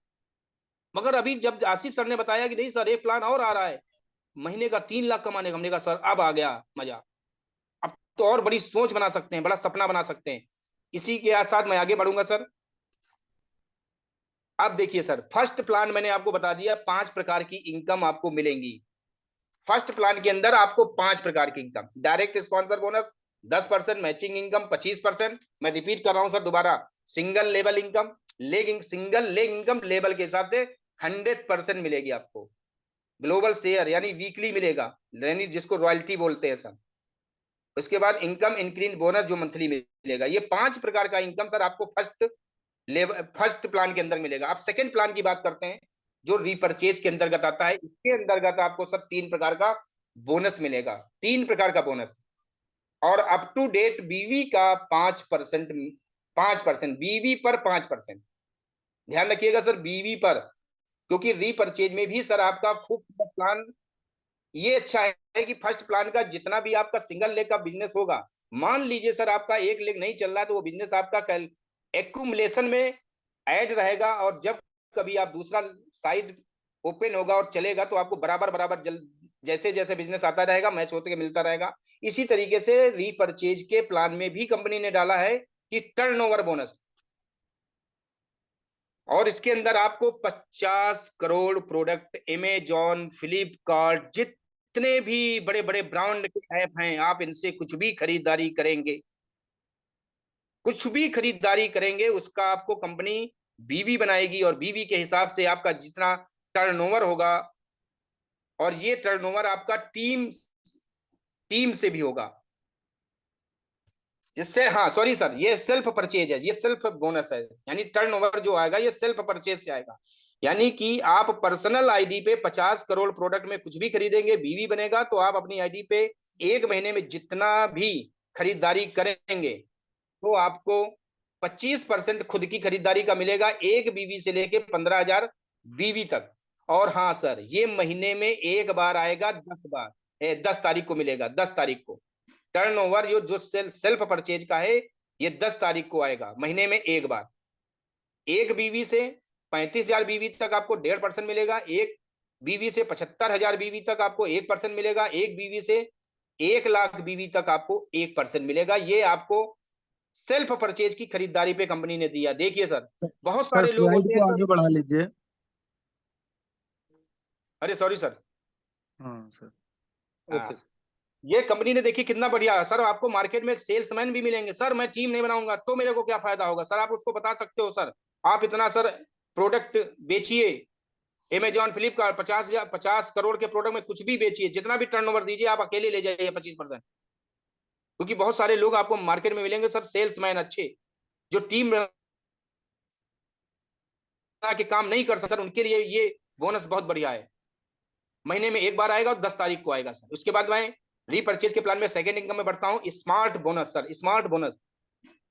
मगर अभी जब आसिफ सर ने बताया कि नहीं सर एक प्लान और आ रहा है महीने का 3 लाख कमाने का, हमने कहा सर अब आ गया मजा। अब तो और बड़ी सोच बना सकते हैं, बड़ा सपना बना सकते हैं। इसी के साथ मैं आगे बढ़ूंगा सर। अब देखिए सर, फर्स्ट प्लान मैंने आपको बता दिया, 5 प्रकार की इनकम आपको मिलेंगी। फर्स्ट प्लान के अंदर आपको 5 प्रकार की income. Direct sponsor bonus 10%, matching income 25%। मैं रिपीट कर रहा हूं सर दोबारा, single level income, single leg income level के हिसाब से 100% मिलेगी आपको। ग्लोबल शेयर यानी वीकली मिलेगा, यानी जिसको रॉयल्टी बोलते हैं सर। उसके बाद इनकम इंक्रीज बोनस जो मंथली मिलेगा। ये 5 प्रकार का इनकम सर आपको फर्स्ट प्लान के अंदर मिलेगा। अब सेकंड प्लान की बात करते हैं जो रीपर्चेज के अंतर्गत आता है। इसके अंतर्गत आपको सर 3 प्रकार का बोनस मिलेगा, 3 प्रकार का बोनस। और अप टू डेट बीवी का 5%, बीवी पर 5%। ध्यान रखिएगा सर, बीवी पर, क्योंकि रीपर्चेज में भी सर आपका प्लान ये अच्छा है कि फर्स्ट प्लान का जितना भी आपका सिंगल लेग का बिजनेस होगा, मान लीजिए सर आपका एक लेग नहीं चल रहा है तो वो बिजनेस आपका एक्यूमुलेशन में ऐड रहेगा, और जब कभी आप दूसरा साइड ओपन होगा और चलेगा तो आपको बराबर बराबर जैसे जैसे बिजनेस आता रहेगा मैच होते के मिलता रहेगा। इसी तरीके से रीपर्चेज के प्लान में भी कंपनी ने डाला है कि टर्नओवर बोनस, और इसके अंदर आपको 50 करोड़ प्रोडक्ट, अमेजॉन, फ्लिपकार्ट, जितने भी बड़े बड़े ब्रांड के ऐप हैं, आप इनसे कुछ भी खरीदारी करेंगे, कुछ भी खरीदारी करेंगे उसका आपको कंपनी बीवी बनाएगी, और बीवी के हिसाब से आपका जितना टर्नओवर होगा, और ये टर्नओवर आपका टीम से भी होगा, जिससे, हाँ सॉरी सर, ये सेल्फ परचेज है, ये सेल्फ बोनस है। यानी टर्नओवर जो आएगा ये सेल्फ परचेज से आएगा। यानी कि आप पर्सनल आईडी पे 50 करोड़ प्रोडक्ट में कुछ भी खरीदेंगे, बीवी बनेगा, तो आप अपनी आईडी पे एक महीने में जितना भी खरीदारी करेंगे तो आपको 25% खुद की खरीदारी का मिलेगा, एक बीवी से लेके 15,000 बीवी तक। और हाँ सर, ये महीने में एक बार आएगा, 10 बार, 10 तारीख को मिलेगा, 10 तारीख को। टर्नओवर जो सेल्फ परचेज का है ये 10 तारीख को आएगा, महीने में एक बार। एक बीवी से 35,000 बीवी तक आपको 1.5% मिलेगा, एक बीवी से 75,000 बीवी तक आपको 1% मिलेगा, एक बीवी से 1 लाख बीवी तक आपको 1% मिलेगा। ये आपको सेल्फ परचेज की खरीदारी पे कंपनी ने दिया। देखिए सर, बहुत सर सारे लोग स्लाइड होते को हैं आगे बढ़ा लीजिए। अरे सॉरी सर, हाँ सर, हाँ, ओके सर। ये कंपनी ने देखिए कितना बढ़िया सर, आपको मार्केट में सेल्समैन भी मिलेंगे। सर मैं टीम नहीं बनाऊंगा तो मेरे को क्या फायदा होगा सर, आप उसको बता सकते हो सर। आप इतना सर प्रोडक्ट बेचिए, अमेजॉन, फ्लिपकार्ट, 50 करोड़ के प्रोडक्ट में कुछ भी बेचिए, जितना भी टर्नओवर दीजिए आप अकेले ले जाइए 25%। क्योंकि बहुत सारे लोग आपको मार्केट में मिलेंगे सर, सेल्समैन अच्छे, जो टीम के काम नहीं कर सकते सर, उनके लिए ये बोनस बहुत बढ़िया है। महीने में एक बार आएगा और 10 तारीख को आएगा सर। उसके बाद मैं रीपर्चेज के प्लान में सेकंड इनकम में बढ़ता हूं, smart bonus sir. Smart bonus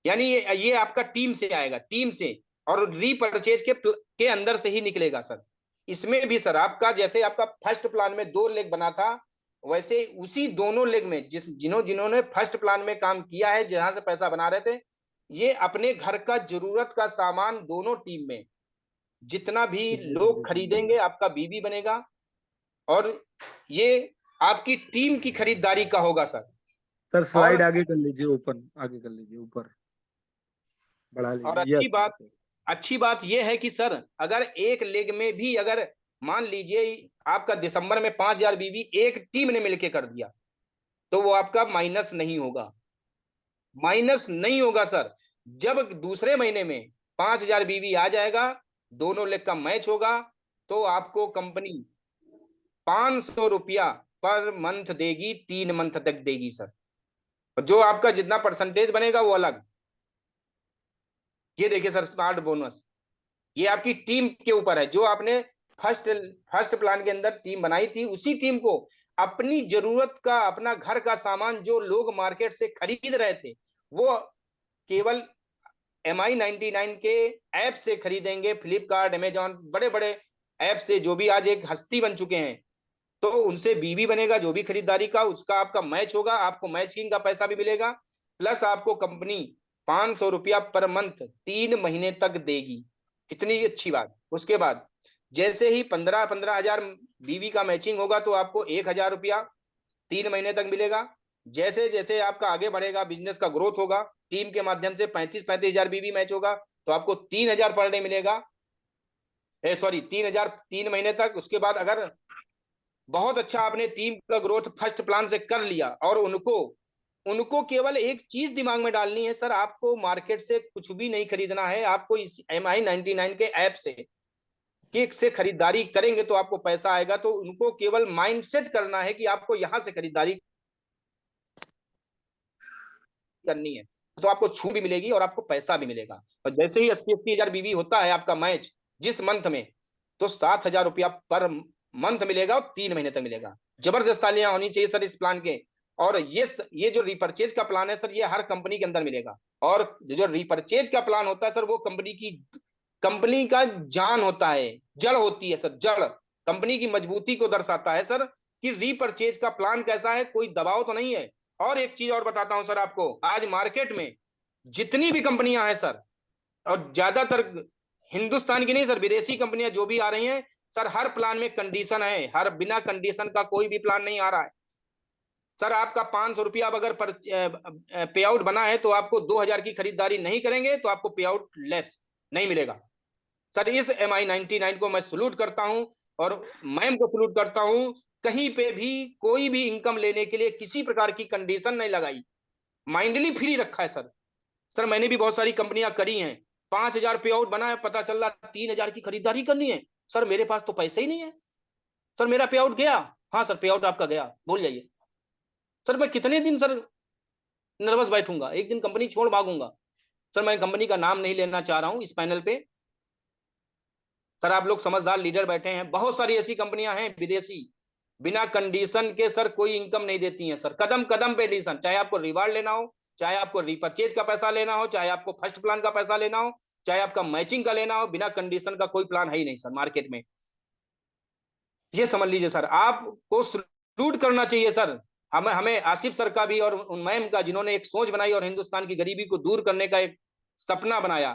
यानी ये आपका टीम से आएगा, टीम से, और रीपर्चेज के अंदर से ही निकलेगा सर। इसमें भी सर आपका, जैसे आपका फर्स्ट प्लान में 2 लेग बना था, वैसे उसी दोनों लेग में जिन्होंने फर्स्ट प्लान में काम किया है, जहां से पैसा बना रहे थे, ये अपने घर का जरूरत का सामान दोनों टीम में जितना भी लोग खरीदेंगे आपका बीबी बनेगा, और ये आपकी टीम की खरीदारी का होगा सर। सर स्लाइड और आगे कर लीजिए, ओपन आगे कर लीजिए, ऊपर बढ़ा और लीजिए। अच्छी बात यह है कि सर अगर एक लेग में भी, अगर मान लीजिए आपका दिसंबर में 5,000 बीवी एक टीम ने मिलकर कर दिया, तो वो आपका माइनस नहीं होगा, माइनस नहीं होगा सर। जब दूसरे महीने में 5,000 बीवी आ जाएगा, दोनों लेग का मैच होगा, तो आपको कंपनी 500 रुपया पर मंथ देगी, 3 मंथ तक देगी सर। और जो आपका जितना परसेंटेज बनेगा वो अलग। ये देखिए सर, स्मार्ट बोनस, ये आपकी टीम के ऊपर है। जो आपने फर्स्ट फर्स्ट प्लान के अंदर टीम बनाई थी, उसी टीम को अपनी जरूरत का, अपना घर का सामान जो लोग मार्केट से खरीद रहे थे, वो केवल MI99 के ऐप से खरीदेंगे। फ्लिपकार्ट, अमेजॉन, बड़े बड़े ऐप से, जो भी आज एक हस्ती बन चुके हैं, तो उनसे बीवी बनेगा। जो भी खरीदारी का उसका आपका मैच होगा, आपको मैचिंग का पैसा भी मिलेगा, प्लस आपको कंपनी 500 रुपया पर मंथ 3 महीने तक देगी। कितनी अच्छी बात। उसके बाद जैसे ही 15-15 हजार बीवी का मैचिंग होगा तो आपको 1,000 रुपया 3 महीने तक मिलेगा। जैसे जैसे आपका आगे बढ़ेगा, बिजनेस का ग्रोथ होगा, टीम के माध्यम से 35-35 हजार बीवी मैच होगा तो आपको 3,000 पर डे मिलेगा। सॉरी, 3,000 3 महीने तक। उसके बाद अगर बहुत अच्छा आपने टीम का ग्रोथ फर्स्ट प्लान से कर लिया, और उनको केवल एक चीज दिमाग में डालनी है सर, आपको मार्केट से कुछ भी नहीं खरीदना है। आपको इस MI99 के ऐप से किक से खरीदारी करेंगे तो आपको पैसा आएगा। तो उनको केवल माइंडसेट करना है कि आपको यहां से खरीदारी करनी है, तो आपको छूट भी मिलेगी और आपको पैसा भी मिलेगा। और जैसे ही 80-80 हजार बीवी होता है आपका मैच जिस मंथ में, तो 7,000 रुपया पर मंथ मिलेगा और 3 महीने तक मिलेगा। जबरदस्त तालियां होनी चाहिए सर इस प्लान के। और ये जो रिपर्चेज का प्लान है सर, ये हर कंपनी के अंदर मिलेगा। और जो रिपर्चेज का प्लान होता है सर, वो कंपनी का जान होता है, जड़ होती है सर, जड़ कंपनी की मजबूती को दर्शाता है सर, कि रीपरचेज का प्लान कैसा है, कोई दबाव तो नहीं है। और एक चीज और बताता हूं सर आपको, आज मार्केट में जितनी भी कंपनियां हैं सर, और ज्यादातर हिंदुस्तान की नहीं सर, विदेशी कंपनियां जो भी आ रही हैं सर, हर प्लान में कंडीशन है। हर बिना कंडीशन का कोई भी प्लान नहीं आ रहा है सर। आपका 500 रुपया अगर पे आउट बना है तो आपको 2,000 की खरीदारी नहीं करेंगे तो आपको पे आउट लेस नहीं मिलेगा सर। इस MI99 को मैं सलूट करता हूं और मैम को सलूट करता हूं। कहीं पे भी कोई भी इनकम लेने के लिए किसी प्रकार की कंडीशन नहीं लगाई, माइंडली फ्री रखा है सर। सर मैंने भी बहुत सारी कंपनियां करी हैं, 5,000 पे आउट बना है, पता चल रहा 3,000 की खरीदारी करनी है सर, मेरे पास तो पैसे ही नहीं है सर, मेरा पे आउट गया। हाँ सर, पे आउट आपका गया, भूल जाइए सर। मैं कितने दिन सर नर्वस बैठूंगा, एक दिन कंपनी छोड़ भागूंगा सर। मैं कंपनी का नाम नहीं लेना चाह रहा हूं इस पैनल पे सर, आप लोग समझदार लीडर बैठे हैं। बहुत सारी ऐसी कंपनियां हैं विदेशी, बिना कंडीशन के सर कोई इनकम नहीं देती हैं सर, कदम कदम पे कंडीशन। चाहे आपको रिवार्ड लेना हो, चाहे आपको रिपर्चेज का पैसा लेना हो, चाहे आपको फर्स्ट प्लान का पैसा लेना हो, चाहे आपका मैचिंग का लेना हो, बिना कंडीशन का कोई प्लान है ही नहीं सर मार्केट में। ये समझ लीजिए सर, आपको सलूट करना चाहिए सर। हमें हमें आसिफ सर का भी और उन मैम का, जिन्होंने एक सोच बनाई और हिंदुस्तान की गरीबी को दूर करने का एक सपना बनाया,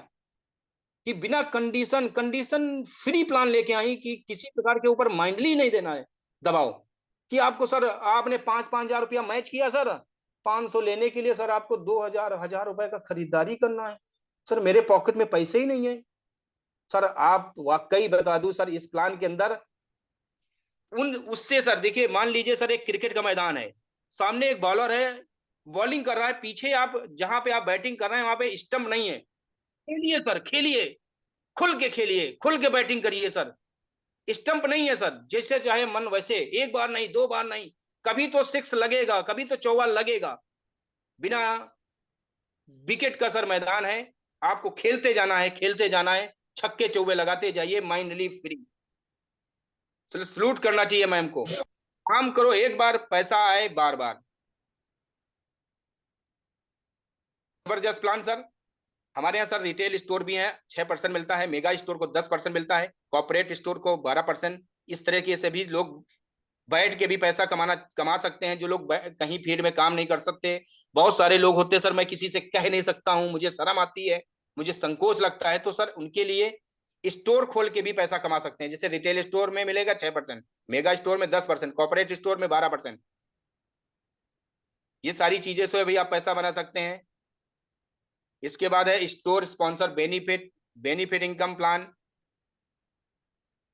कि बिना कंडीशन फ्री प्लान लेके आई, कि किसी प्रकार के ऊपर माइंडली नहीं देना है दबाव, कि आपको सर, आपने 5-5 हजार रुपया मैच किया सर, 500 लेने के लिए सर आपको 2,000 रुपए का खरीदारी करना है सर, मेरे पॉकेट में पैसे ही नहीं है सर। आप वाकई बता दूं सर, इस प्लान के अंदर उससे सर, देखिए मान लीजिए सर एक क्रिकेट का मैदान है, सामने एक बॉलर है, बॉलिंग कर रहा है, पीछे आप जहां पे आप बैटिंग कर रहे हैं वहां पे स्टंप नहीं है। खेलिए सर, खेलिए, खुल के खेलिए, खुल के बैटिंग करिए सर। स्टंप नहीं है सर, जैसे चाहे मन वैसे, एक बार नहीं, 2 बार नहीं, कभी तो 6 लगेगा, कभी तो चौवा लगेगा। बिना विकेट का सर मैदान है, आपको खेलते जाना है, खेलते जाना है, छक्के चौवे लगाते जाइए, माइंडली फ्री। सलूट करना चाहिए मैम को। काम करो एक बार, पैसा आए बार बार। जबरदस्त प्लान सर। हमारे यहाँ सर रिटेल स्टोर भी है, 6% मिलता है, मेगा स्टोर को 10% मिलता है, कॉर्पोरेट स्टोर को 12%। इस तरह के से भी लोग बैठ के भी पैसा कमा सकते हैं, जो लोग कहीं फील्ड में काम नहीं कर सकते। बहुत सारे लोग होते हैं सर, मैं किसी से कह नहीं सकता हूं, मुझे शर्म आती है, मुझे संकोच लगता है, तो सर उनके लिए स्टोर खोल के भी पैसा कमा सकते हैं। जैसे रिटेल स्टोर में मिलेगा 6%, मेगा स्टोर में 10%, कॉर्पोरेट स्टोर में 12%। ये सारी चीजें से भी आप पैसा बना सकते हैं। इसके बाद है store sponsor benefit income plan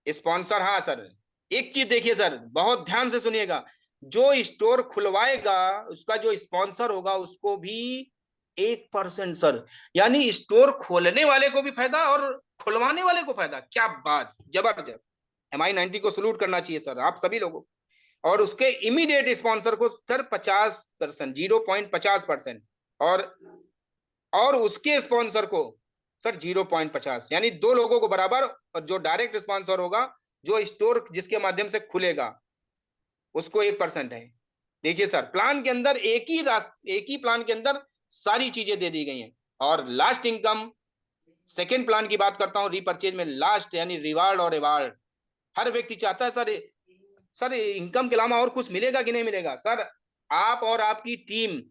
sponsor. हाँ सर, एक चीज देखिए सर, बहुत ध्यान से सुनिएगा, जो स्टोर खुलवाएगा उसका जो स्पॉन्सर होगा उसको भी 1% सर, यानी स्टोर खोलने वाले को भी फायदा और खुलवाने वाले को फायदा। क्या बात, जबरदस्त। MI90 को सलूट करना चाहिए सर आप सभी लोगों। और उसके इमीडिएट स्पॉन्सर को सर 50%, 0.50%, और उसके स्पॉन्सर को सर 0.50, यानी दो लोगों को बराबर। और जो डायरेक्ट स्पॉन्सर होगा, जो स्टोर जिसके माध्यम से खुलेगा, उसको 1% है। देखिए सर, प्लान के अंदर एक ही प्लान के अंदर सारी चीजें दे दी गई हैं। और लास्ट इनकम, सेकेंड प्लान की बात करता हूं, रीपरचेज में लास्ट यानी रिवार्ड और रिवार्ड। हर व्यक्ति चाहता है सर इनकम के अलावा और कुछ मिलेगा कि नहीं मिलेगा। सर आप और आपकी टीम,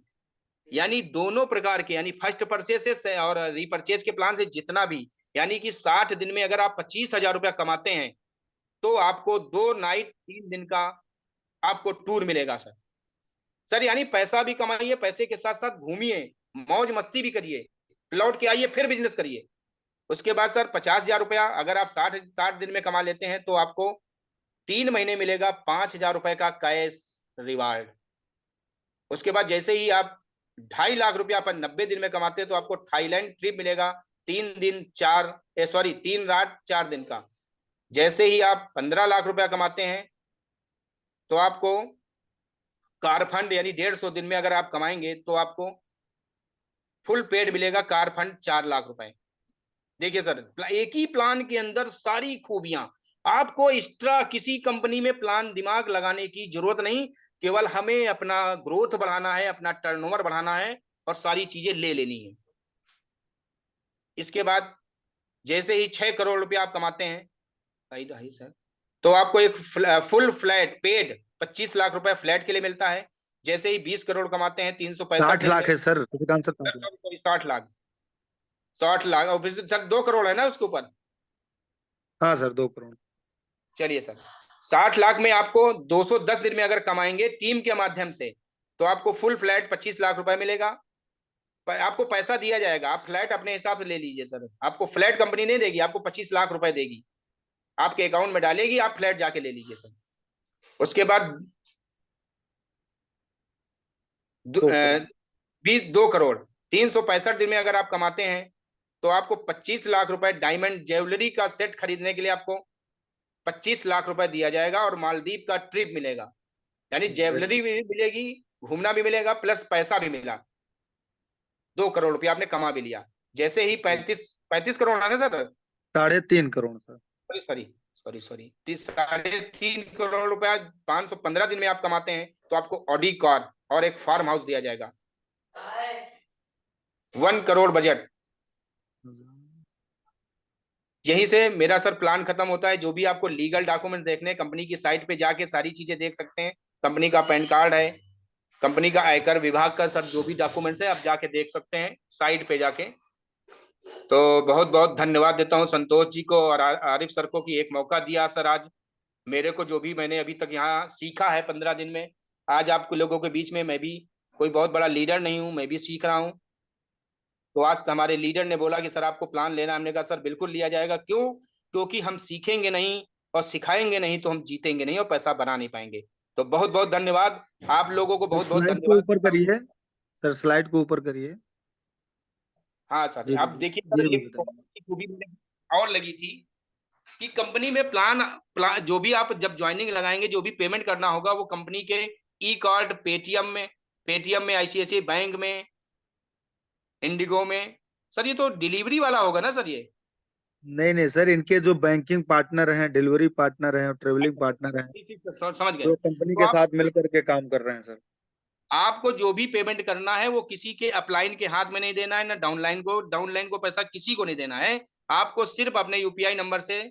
यानी दोनों प्रकार के, यानी फर्स्ट परचेज से और रीपरचेज के प्लान से जितना भी, यानी कि 60 दिन में अगर आप 25,000 रुपया कमाते हैं तो आपको 2 नाइट 3 दिन का आपको टूर मिलेगा सर यानी पैसा भी कमाइए, पैसे के साथ साथ घूमिए, मौज मस्ती भी करिए, लौट के आइए, फिर बिजनेस करिए। उसके बाद सर 50,000 रुपया अगर आप 60 दिन में कमा लेते हैं तो आपको 3 महीने मिलेगा 5,000 रुपए का कैश रिवार्ड। उसके बाद जैसे ही आप 2.5 लाख रुपया पर 90 दिन में कमाते हैं तो आपको थाईलैंड ट्रिप मिलेगा 3 रात 4 दिन का। जैसे ही आप 15 लाख रुपया कमाते हैं तो आपको कार फंड, यानी 150 दिन में अगर आप कमाएंगे तो आपको फुल पेड मिलेगा कार फंड 4 लाख रुपए। देखिए सर, एक ही प्लान के अंदर सारी खूबियां, आपको एक्स्ट्रा किसी कंपनी में प्लान दिमाग लगाने की जरूरत नहीं, केवल हमें अपना ग्रोथ बढ़ाना है, अपना टर्नओवर बढ़ाना है और सारी चीजें ले लेनी है। इसके बाद जैसे ही 6 करोड़ रुपया आप कमाते हैं सर, तो आपको एक फुल फ्लैट पेड 25 लाख रुपए फ्लैट के लिए मिलता है। जैसे ही 20 करोड़ कमाते हैं 365 60 लाख है सर, 60 लाख, 60 लाख, और सर 2 करोड़ है ना उसके ऊपर। हाँ सर, 2 करोड़। चलिए सर, 60 लाख में आपको 210 दिन में अगर कमाएंगे टीम के माध्यम से तो आपको फुल फ्लैट 25 लाख रुपए मिलेगा। आपको पैसा दिया जाएगा, आप फ्लैट अपने हिसाब से ले लीजिए सर, आपको फ्लैट कंपनी नहीं देगी, आपको 25 लाख रुपए देगी, आपके अकाउंट में डालेगी, आप फ्लैट जाके ले लीजिए सर। उसके बाद 2 करोड़ 365 दिन में अगर आप कमाते हैं तो आपको 25 लाख रुपए डायमंड ज्वेलरी का सेट खरीदने के लिए आपको 25 लाख रुपए दिया जाएगा और मालदीव का ट्रिप मिलेगा, यानी ज्वेलरी भी मिलेगी, घूमना भी मिलेगा, प्लस पैसा भी मिला। 2 करोड़ रुपया आपने कमा भी लिया। जैसे ही 35 करोड़ है ना sir, 3.5 crore sir, sorry 3.5 crore रुपया 515 दिन में आप कमाते हैं तो आपको ऑडी कार और एक फार्म हाउस दिया जाएगा। 1 करोड़ बजट। यहीं से मेरा सर प्लान खत्म होता है। जो भी आपको लीगल डॉक्यूमेंट देखने हैं, कंपनी की साइट पे जाके सारी चीजें देख सकते हैं। कंपनी का पैन कार्ड है, कंपनी का आयकर विभाग का सर जो भी डॉक्यूमेंट्स है आप जाके देख सकते हैं साइट पे जाके। तो बहुत बहुत धन्यवाद देता हूं संतोष जी को और आरिफ सर को कि एक मौका दिया सर आज मेरे को। जो भी मैंने अभी तक यहाँ सीखा है 15 दिन में, आज आपको लोगों के बीच में, मैं भी कोई बहुत बड़ा लीडर नहीं हूँ, मैं भी सीख रहा हूँ। तो आज हमारे लीडर ने बोला कि सर आपको प्लान लेना, हमने कहा सर बिल्कुल लिया जाएगा। क्यों? क्योंकि हम सीखेंगे नहीं और सिखाएंगे नहीं तो हम जीतेंगे नहीं और पैसा बना नहीं पाएंगे। तो बहुत बहुत धन्यवाद आप लोगों को, बहुत बहुत स्लाइड को धन्यवाद। ऊपर करिए सर, स्लाइड को ऊपर करिए। हाँ सर, जी आप देखिए सर, ये भी एक बताइए। बहुत अच्छी खूबी मुझे और लगी थी कि कंपनी में प्लान जो भी आप जब ज्वाइनिंग लगाएंगे, जो भी पेमेंट करना होगा वो कंपनी के ई कार्ड, पेटीएम में, आईसीआईसीआई बैंक में, इंडिगो में। सर ये तो डिलीवरी वाला होगा ना सर ये? नहीं नहीं सर, इनके जो बैंकिंग पार्टनर हैं, डिलीवरी पार्टनर हैं और ट्रेवलिंग पार्टनर हैं, ठीक, समझ गए। जो कंपनी तो के आप, साथ मिलकर के काम कर रहे हैं सर। आपको जो भी पेमेंट करना है वो किसी के अपलाइन के हाथ में नहीं देना है, ना डाउनलाइन को पैसा किसी को नहीं देना है। आपको सिर्फ अपने यूपीआई नंबर से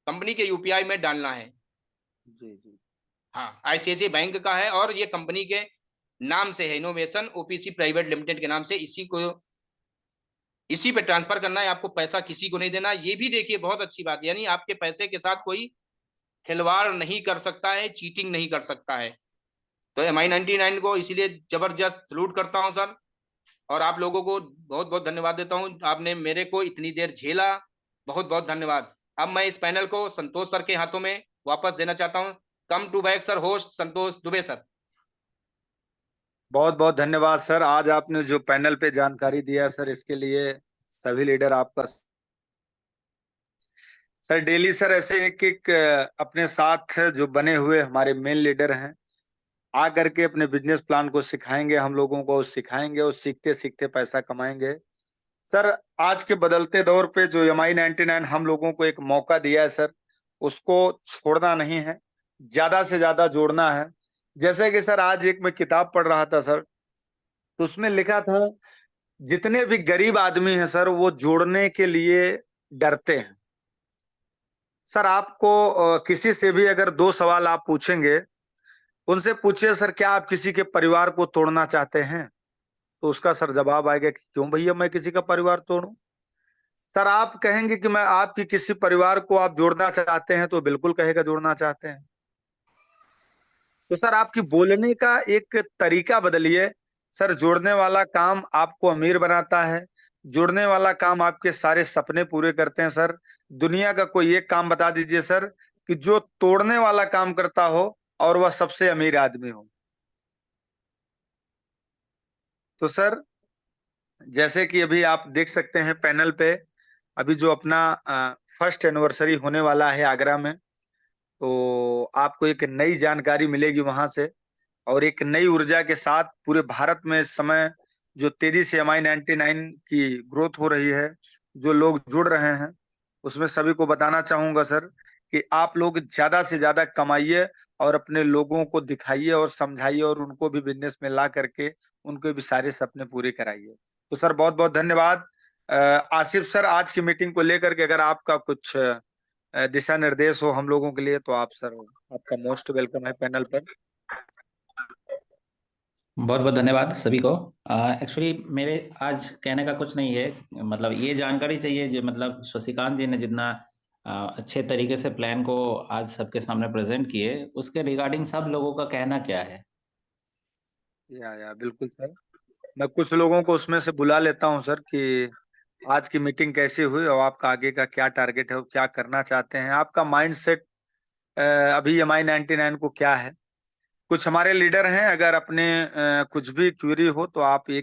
कंपनी के यूपीआई में डालना है। जी जी। हाँ, आईसीआईसीआई बैंक का है और ये कंपनी के नाम से है, इनोवेशन ओपीसी प्राइवेट लिमिटेड के नाम से। इसी पे ट्रांसफर करना है, आपको पैसा किसी को नहीं देना। ये भी देखिए बहुत अच्छी बात, यानी आपके पैसे के साथ कोई खिलवाड़ नहीं कर सकता है, चीटिंग नहीं कर सकता है। तो MI99 को इसीलिए जबरदस्त सलूट करता हूं सर, और आप लोगों को बहुत बहुत धन्यवाद देता हूं, आपने मेरे को इतनी देर झेला। बहुत बहुत धन्यवाद। अब मैं इस पैनल को संतोष सर के हाथों में वापस देना चाहता हूं। Come to back sir, host Santosh Dubey sir. बहुत बहुत धन्यवाद सर, आज आपने जो पैनल पे जानकारी दिया सर, इसके लिए सभी लीडर आपका सर डेली सर ऐसे एक एक अपने साथ जो बने हुए हमारे मेन लीडर हैं आ करके अपने बिजनेस प्लान को सिखाएंगे, हम लोगों को सिखाएंगे और सीखते सीखते पैसा कमाएंगे। सर आज के बदलते दौर पे जो MI99 हम लोगों को एक मौका दिया है सर, उसको छोड़ना नहीं है, ज्यादा से ज्यादा जोड़ना है। जैसे कि सर आज एक मैं किताब पढ़ रहा था सर, तो उसमें लिखा था जितने भी गरीब आदमी हैं सर वो जोड़ने के लिए डरते हैं। सर आपको किसी से भी अगर 2 सवाल आप पूछेंगे, उनसे पूछिए सर क्या आप किसी के परिवार को तोड़ना चाहते हैं, तो उसका सर जवाब आएगा कि क्यों भैया मैं किसी का परिवार तोड़ूं। सर आप कहेंगे कि मैं आपकी किसी परिवार को आप जोड़ना चाहते हैं, तो बिल्कुल कहेगा जोड़ना चाहते हैं। तो सर आपकी बोलने का एक तरीका बदलिए। सर जोड़ने वाला काम आपको अमीर बनाता है, जोड़ने वाला काम आपके सारे सपने पूरे करते हैं। सर दुनिया का कोई एक काम बता दीजिए सर कि जो तोड़ने वाला काम करता हो और वह सबसे अमीर आदमी हो। तो सर जैसे कि अभी आप देख सकते हैं पैनल पे, अभी जो अपना फर्स्ट एनिवर्सरी होने वाला है आगरा में, तो आपको एक नई जानकारी मिलेगी वहां से, और एक नई ऊर्जा के साथ पूरे भारत में इस समय जो तेजी से MI99 की ग्रोथ हो रही है, जो लोग जुड़ रहे हैं, उसमें सभी को बताना चाहूंगा सर कि आप लोग ज्यादा से ज्यादा कमाइए और अपने लोगों को दिखाइए और समझाइए और उनको भी बिजनेस में ला करके उनके भी सारे सपने पूरे कराइए। तो सर बहुत बहुत धन्यवाद। आसिफ सर आज की मीटिंग को लेकर के अगर आपका कुछ दिशा निर्देश हो हम लोगों के लिए, तो आप सर आपका मोस्ट वेलकम है पैनल पर। बहुत बहुत धन्यवाद सभी को। एक्चुअली मेरे आज कहने का कुछ नहीं है, मतलब ये जानकारी चाहिए जो मतलब शशिकांत जी ने जितना अच्छे तरीके से प्लान को आज सबके सामने प्रेजेंट किए, उसके रिगार्डिंग सब लोगों का कहना क्या है। या बिल्कुल सर, मैं कुछ लोगों को उसमें से बुला लेता हूं सर कि आज की मीटिंग कैसी हुई और आपका आगे का क्या टारगेट है और क्या करना चाहते हैं, आपका माइंड सेट अभी MI99 को क्या है। कुछ हमारे लीडर हैं, अगर अपने कुछ भी क्वेरी हो तो आप एक